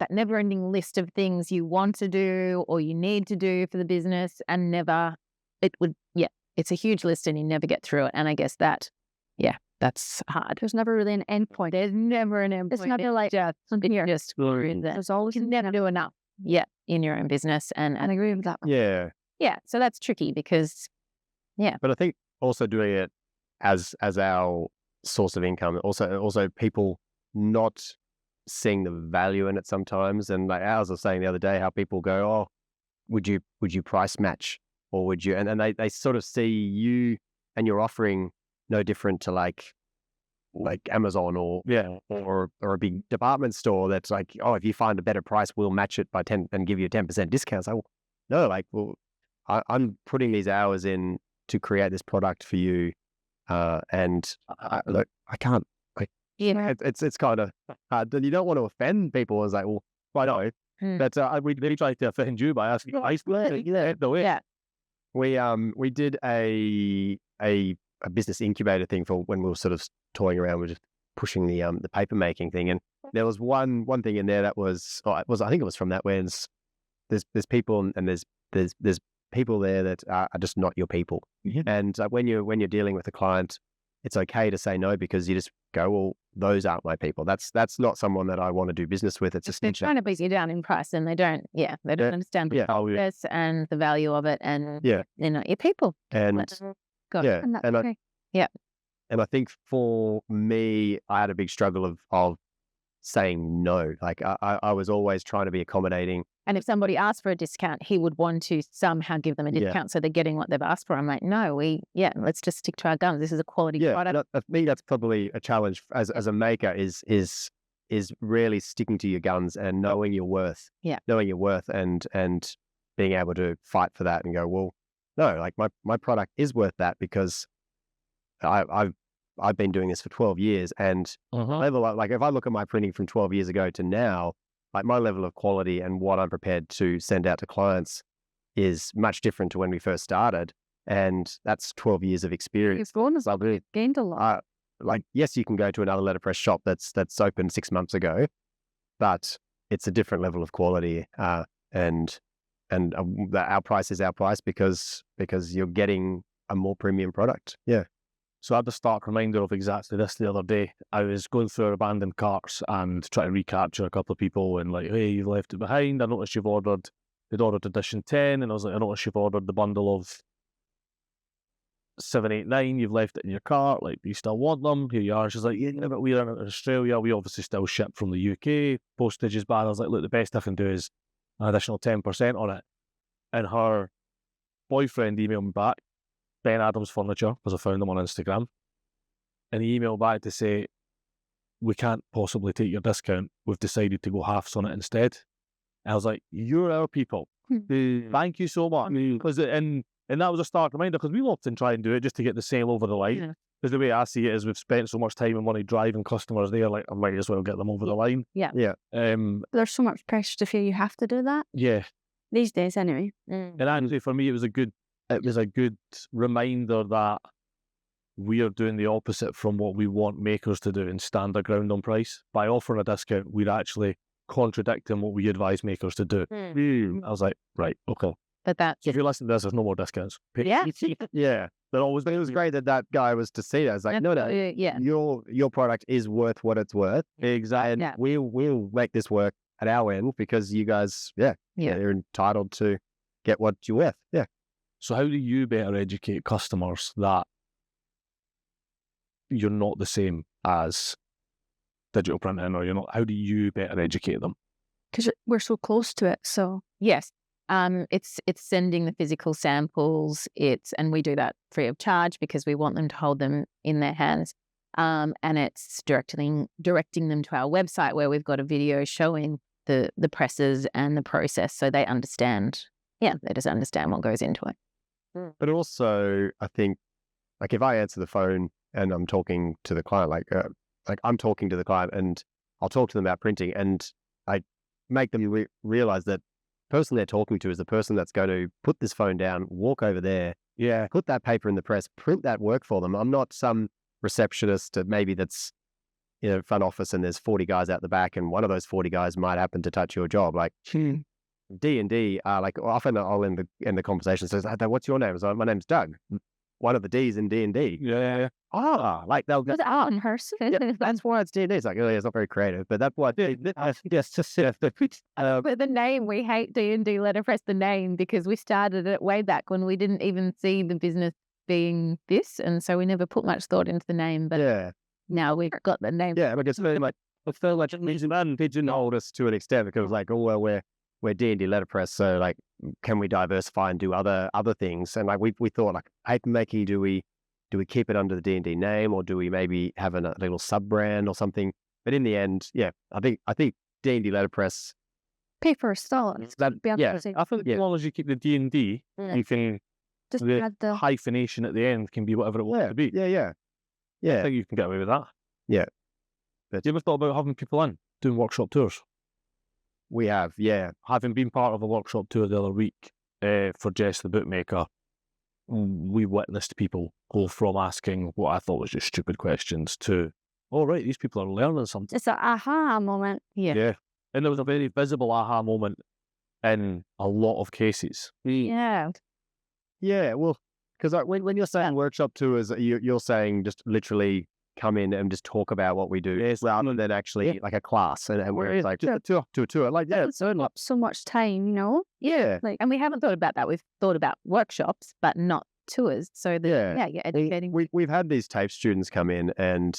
never-ending list of things you want to do or you need to do for the business, and it's a huge list and you never get through it. And I guess that's hard. There's never really an end point. There's never an end point. It's never like just there's always never do enough. Yeah, in your own business, and I agree with that. Yeah. Yeah, so that's tricky because, But I think also doing it as our source of income, also people not seeing the value in it sometimes. And like Alice was saying the other day, how people go, oh, would you price match, or would you? And they sort of see you and your offering no different to like Amazon or a big department store that's like, oh, if you find a better price, we'll match it by 10 and give you a 10% discount. So no, like, well, I'm putting these hours in to create this product for you, and I can't. It's kind of hard. You don't want to offend people. It's like, well, I know, but we tried to offend you by asking. We did a business incubator thing for when we were sort of toying around with just pushing the paper making thing, and there was one thing in there that was I think it was from that when there's people and there's people there that are just not your people. And when you're dealing with a client, it's okay to say no, because you just go, well, those aren't my people. That's not someone that I want to do business with. It's just they're trying to beat you down in price, and they don't understand the process and the value of it, and they're not your people. And And I think for me, I had a big struggle of saying no. Like I was always trying to be accommodating. And if somebody asked for a discount, he would want to somehow give them a discount so they're getting what they've asked for. I'm like, no, let's just stick to our guns. This is a quality product. I think that's probably a challenge as a maker is really sticking to your guns and knowing your worth. Yeah. Knowing your worth and being able to fight for that and go, well, no, like my product is worth that, because I've been doing this for 12 years, and like if I look at my printing from 12 years ago to now, like my level of quality and what I'm prepared to send out to clients is much different to when we first started. And that's 12 years of experience. You've grown as well. You've gained a lot. Like, yes, you can go to another letterpress shop that's open 6 months ago, but it's a different level of quality. And our price is our price because you're getting a more premium product. Yeah. So I had a stark reminder of exactly this the other day. I was going through our abandoned carts and trying to recapture a couple of people, and like, hey, you've left it behind. I noticed they'd ordered edition 10, and I was like, I noticed you've ordered the bundle of 7, 8, 9. You've left it in your cart. Like, do you still want them? Here you are. She's like, yeah, but we're in Australia. We obviously still ship from the UK. Postage is bad. I was like, look, the best I can do is an additional 10% on it. And her boyfriend emailed me back, Ben Adams Furniture, because I found them on Instagram, and he emailed back to say, we can't possibly take your discount. We've decided to go halves on it instead. And I was like, you're our people. Thank you so much. Because and that was a stark reminder, because we often try and do it just to get the sale over the line. Because the way I see it is, we've spent so much time and money driving customers there, like, I might as well get them over the line. Yeah. There's so much pressure to feel you have to do that. Yeah. These days, anyway. And actually, for me, it was a good reminder that we are doing the opposite from what we want makers to do and stand our ground on price. By offering a discount, we're actually contradicting what we advise makers to do. I was like, right, okay. But so if you listen to this, there's no more discounts. Yeah. Yeah. But it was great that guy was to see that. It's like, your product is worth what it's worth. Exactly. And we'll make this work at our end, because you guys, you're entitled to get what you're worth. Yeah. So how do you better educate customers that you're not the same as digital printing, or you're not? How do you better educate them? Because we're so close to it. So yes, it's sending the physical samples. And we do that free of charge because we want them to hold them in their hands. And it's directing them to our website where we've got a video showing the presses and the process, so they understand. Yeah, they just understand what goes into it. But also, I think, like if I answer the phone and I'm talking to the client, like I'm talking to the client and I'll talk to them about printing, and I make them realize that the person they're talking to is the person that's going to put this phone down, walk over there, put that paper in the press, print that work for them. I'm not some receptionist maybe that's in a front office and there's 40 guys out the back, and one of those 40 guys might happen to touch your job. Like D&D, like often I'll end the conversation says, "What's your name?" So my name's Doug. One of the D's in D&D. Yeah. Like they'll It's art in person. that's why it's D&D. It's like, it's not very creative, but that's why. But the name, we hate D&D Letterpress, the name, because we started it way back when we didn't even see the business being this, and so we never put much thought into the name. But now we've got the name. Yeah, because I feel like it pigeonholed us to an extent, because like, we're D&D Letterpress, so like, can we diversify and do other things? And like we thought, like, paper making, do we keep it under the D&D name, or do we maybe have a little sub brand or something? But in the end, I think D&D Letterpress, Paper is solid. I think as long as you keep the D&D, you can Just the add the hyphenation at the end can be whatever it wants to be. Yeah. I think you can get away with that. Yeah. But you ever thought about having people in doing workshop tours? We have, Having been part of a workshop tour the other week for Jess the bookmaker, we witnessed people go from asking what I thought was just stupid questions to, oh, right, these people are learning something. it's an aha moment. Yeah. And there was a very visible aha moment in a lot of cases. Yeah. Yeah, well, because when you're saying workshop tours, you're saying just literally come in and just talk about what we do, rather than actually like a class, and where it's like just a tour. Like, It's not so much time, you know? Yeah. Like, and we haven't thought about that. We've thought about workshops, but not tours. So you're educating. We've had these TAFE students come in, and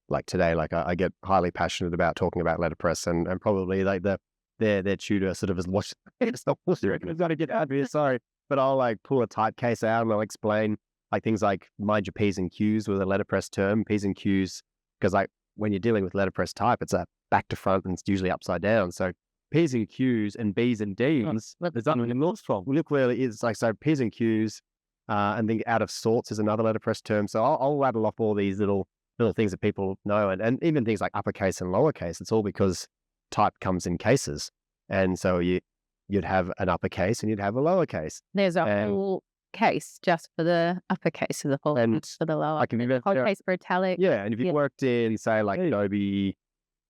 like today, like I get highly passionate about talking about letterpress, and probably like their tutor sort of has watched. It's not pussy. It's got to get out of here. Sorry, but I'll like pull a typecase out and I'll explain like things like mind your P's and Q's with a letterpress term. P's and Q's, because like when you're dealing with letterpress type, it's a back to front and it's usually upside down. So P's and Q's and B's and D's. There's that in North from. Clearly, it's like, so P's and Q's, and then out of sorts is another letterpress term. So I'll rattle off all these little things that people know, and even things like uppercase and lowercase. It's all because type comes in cases, and so you'd have an uppercase and you'd have a lowercase. There's a whole case just for the uppercase of the whole, and for the lower. Whole case for italic. Yeah, and if you worked in, say, like Adobe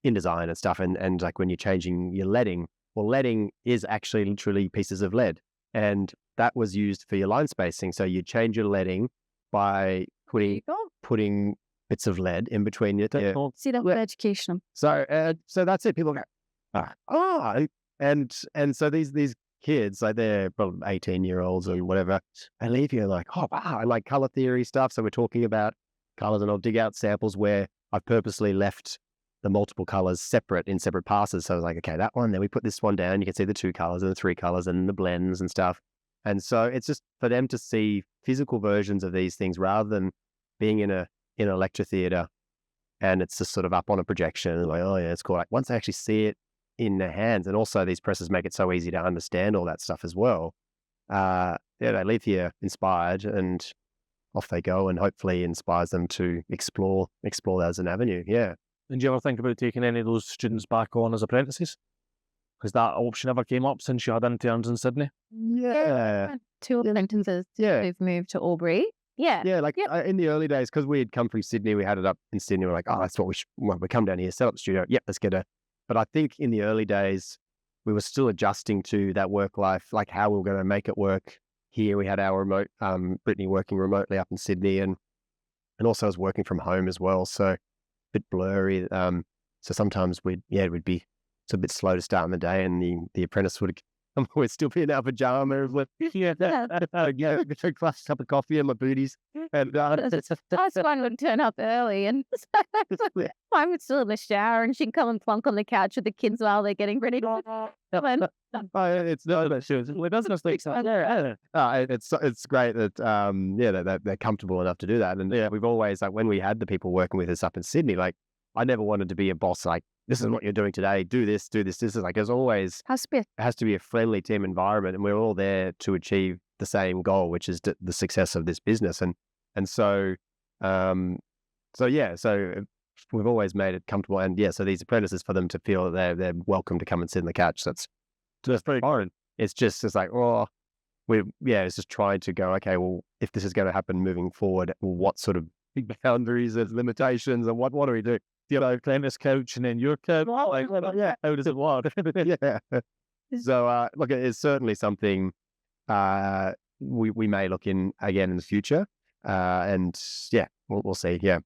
InDesign and stuff, and like when you're changing your leading, well, leading is actually literally pieces of lead, and that was used for your line spacing. So you change your leading by putting bits of lead in between your. See that with education. So that's it. People go, and so these kids, like they're probably 18-year-olds or whatever, they leave you like, oh wow, and like color theory stuff. So we're talking about colors, and I'll dig out samples where I've purposely left the multiple colors separate in separate passes. So I was like, okay, that one, then we put this one down. You can see the 2 colors and the 3 colors and the blends and stuff. And so it's just for them to see physical versions of these things rather than being in a lecture theater and it's just sort of up on a projection and like, oh yeah, it's cool. Like once they actually see it in their hands, and also these presses make it so easy to understand all that stuff as well. They leave here inspired, and off they go, and hopefully inspires them to explore that as an avenue. Yeah. And do you ever think about taking any of those students back on as apprentices? Because that option ever came up since you had interns in Sydney? Yeah. 2 apprentices who've moved to Albury. Yeah. Yeah, like in the early days, because we had come from Sydney, we had it up in Sydney. We're like, oh, that's what we come down here, set up the studio. Yep, let's get a. But I think in the early days, we were still adjusting to that work life, like how we were going to make it work here. We had our remote, Brittany working remotely up in Sydney, and also I was working from home as well. So a bit blurry. So sometimes we'd be it's a bit slow to start in the day, and the apprentice would I'm always still in our pajamas with a glass cup of coffee and my booties. And That's one would turn up early and I would still in the shower and she'd come and plonk on the couch with the kids while they're getting ready to it's not that it doesn't speak so it's great that that they're comfortable enough to do that. And we've always, like, when we had the people working with us up in Sydney, like, I never wanted to be a boss, like, this is what you're doing today, do this. This is like, there's always it has to be a friendly team environment, and we're all there to achieve the same goal, which is the success of this business. And so we've always made it comfortable. And so these apprentices, for them to feel that they're welcome to come and sit on the couch, that's pretty hard. It's like, it's just trying to go, okay, well, if this is going to happen moving forward, what sort of big boundaries and limitations, and what do we do? Tennis coach and then your coach. How does it work? So look, it's certainly something we may look in again in the future, and we'll see. Yeah,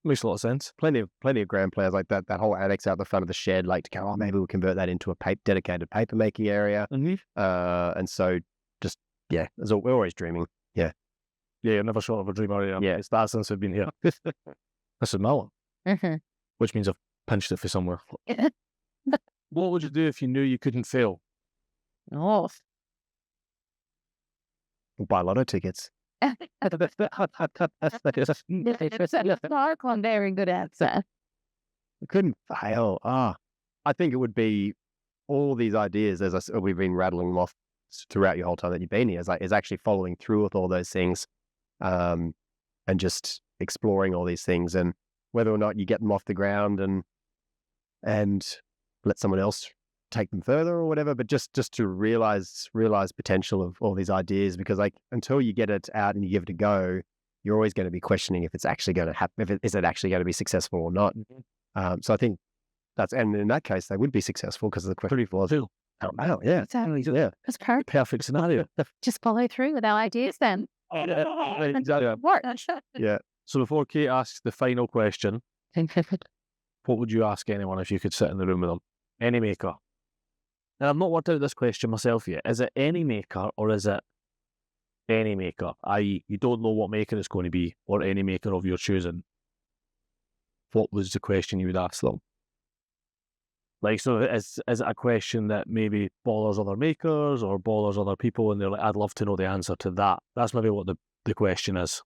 makes a lot of sense. Plenty of ground plans like that. That whole annex out the front of the shed, like, to go, maybe we'll convert that into a dedicated paper making area. And so just we're always dreaming. Yeah, never short of a dream area. Yeah, it's that since we've been here. That's a melon. Which means I've pinched it for somewhere. What would you do if you knew you couldn't fail? Oh, buy lotto tickets. Very good answer. I couldn't fail. I think it would be all these ideas, as we've been rattling them off throughout your whole time that you've been here, is actually following through with all those things, and just exploring all these things, and whether or not you get them off the ground and let someone else take them further or whatever, but just to realize potential of all these ideas, because, like, until you get it out and you give it a go, you're always going to be questioning if it's actually going to happen, is it actually going to be successful or not. So I think and in that case they would be successful, because of the question was, oh wow, Exactly. That's perfect scenario. Just follow through with our ideas then. Work. Yeah. So before Kate asks the final question, what would you ask anyone if you could sit in the room with them? Any maker. And I've not worked out this question myself yet. Is it any maker, or is it any maker? I.e., you don't know what maker it's going to be, or any maker of your choosing. What was the question you would ask them? Like, so is it a question that maybe bothers other makers or bothers other people, and they're like, I'd love to know the answer to that. That's maybe what the question is.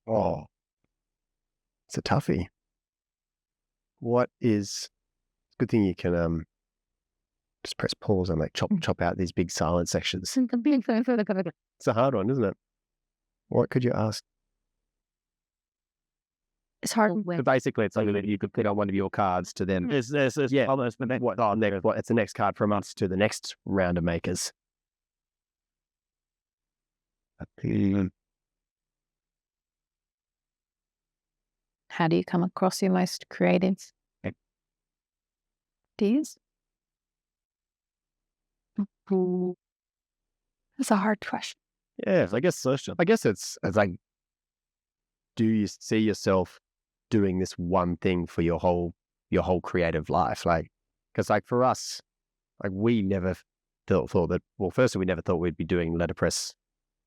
Oh, it's a toughie. It's a good thing you can just press pause and, like, chop out these big silent sections. It's a hard one, isn't it? What could you ask? It's hard. But basically, it's like that you could put on one of your cards to then. It's the next card from us to the next round of makers. How do you come across your most creative ideas? That's a hard question. Yeah, I guess it's like, do you see yourself doing this one thing for your whole creative life? Like, because, like, for us, like, we never thought that. Well, firstly, we never thought we'd be doing letterpress.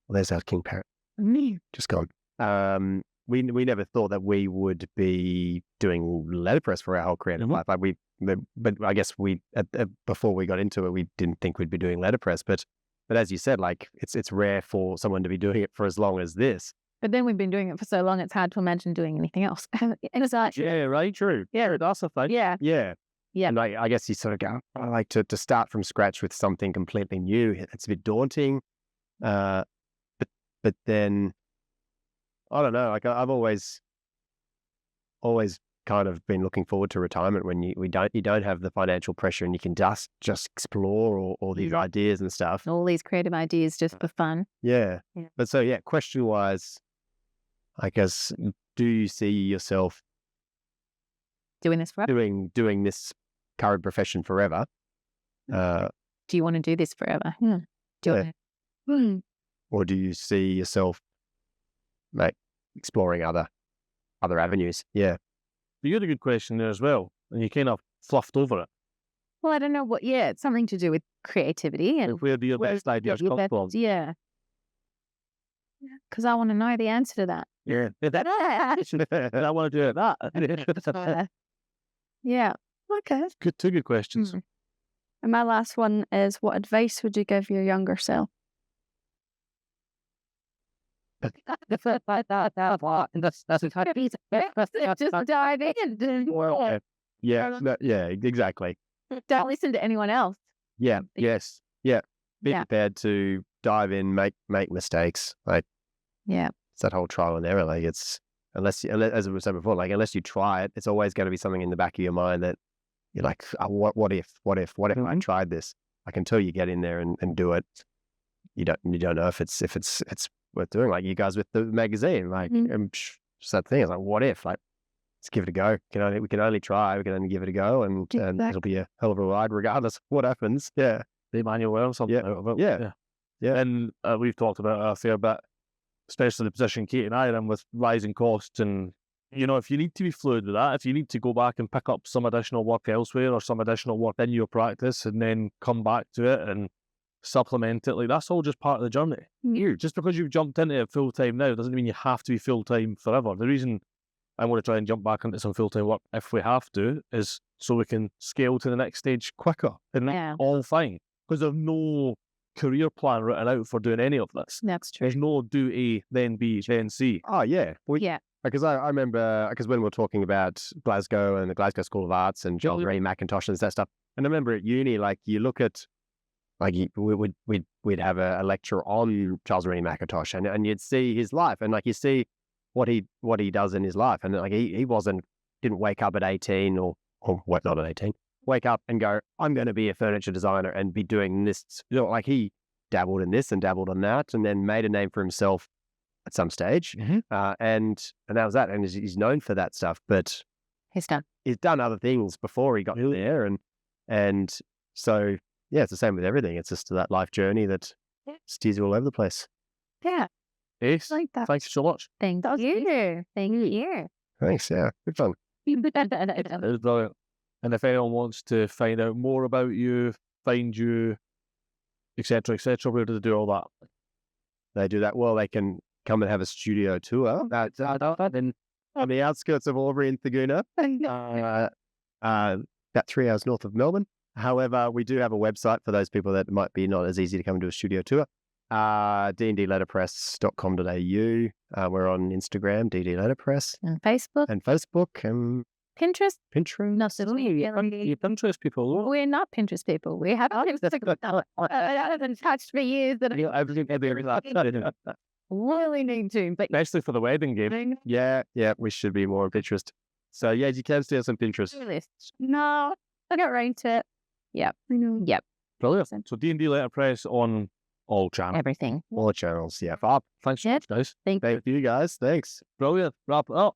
Well, there's our king parrot, just gone. We never thought that we would be doing letterpress for our whole creative life. Like, but I guess before we got into it, we didn't think we'd be doing letterpress. But as you said, like, it's rare for someone to be doing it for as long as this. But then we've been doing it for so long, it's hard to imagine doing anything else. Exactly. Yeah, right. True. Yeah, that's a thing. Yeah. And I guess you sort of go, I like to start from scratch with something completely new. It's a bit daunting, but then, I don't know. Like, I've always kind of been looking forward to retirement when you don't have the financial pressure, and you can just explore all these ideas and stuff. All these creative ideas just for fun. Yeah. But so, question wise, I guess, do you see yourself doing this forever? Doing this current profession forever? Do you want to do this forever? Or do you see yourself, like, exploring other avenues? Yeah. You had a good question there as well. and you kind of fluffed over it. Well, I don't know what. Yeah, it's something to do with creativity and Where do your best ideas come from? Yeah. Because I want to know the answer to that. Yeah. I want to do that. Yeah. Okay. Good, two good questions. And my last one is, what advice would you give your younger self? Just dive in. Well, yeah, exactly. Don't listen to anyone else. Yeah, yes, yeah. Be Yeah. prepared to dive in, make mistakes. Like, Yeah. it's that whole trial and error. Like, it's unless as we said before, like unless you try it, it's always going to be something in the back of your mind that you're like, oh, what if I tried this? Like, until you get in there and do it, you don't know if it's worth doing. Like you guys with the magazine, like just that thing. It's like, what if? Like, let's give it a go. We can only try. We can only give it a go, and it'll be a hell of a ride, regardless of what happens. Yeah, The manual or something. Yeah. And we've talked about it a fair bit, especially the position Kate and I are in with rising costs. And, if you need to be fluid with that, if you need to go back and pick up some additional work elsewhere or some additional work in your practice and then come back to it and supplement it, like that's all just part of the journey. Just because you've jumped into it full time now doesn't mean you have to be full time forever. The reason I want to try and jump back into some full time work if we have to is so we can scale to the next stage quicker, and that's all fine, because there's no career plan written out for doing any of this. That's true. There's no do A, then B, then C. Oh yeah, Yeah. Because I remember, because when we were talking about Glasgow and the Glasgow School of Arts and John Ray Mackintosh and that stuff, and I remember at uni, like you look at, like we'd have a lecture on Charles Rennie Mackintosh, and you'd see his life, and like you see what he does in his life, and like he didn't wake up at 18 or what, not at 18, wake up and go, I'm going to be a furniture designer and be doing this. Like he dabbled in this and dabbled on that, and then made a name for himself at some stage, and that was that, and he's known for that stuff. But He's done other things before he got there, and so yeah, it's the same with everything. It's just that life journey that steers you all over the place. Yeah. Ace, Like that. thanks so much. Thank you. Thank you. Thanks. Yeah, good fun. It was brilliant. And if anyone wants to find out more about you, find you, etc., where do they do all that? They do that. Well, they can come and have a studio tour. That's on the outskirts of Albury in Thaguna, about 3 hours north of Melbourne. However, we do have a website for those people that might be not as easy to come and do a studio tour. D&D Letterpress.com.au. We're on Instagram, D&D Letterpress. And Facebook. And Facebook. Pinterest. Pinterest. You Pinterest people. We're not Pinterest people. We haven't touched for years. Really need to, but Especially for the wedding game. Yeah, we should be more on Pinterest. So yeah, you can see us on Pinterest. No, I got right to it. Yep. Yep. Brilliant. So D&D Letterpress on all channels. Everything. All channels, yeah. Fab. Thanks so much, guys. Thank you guys. Thanks. Brilliant. Wrap it up.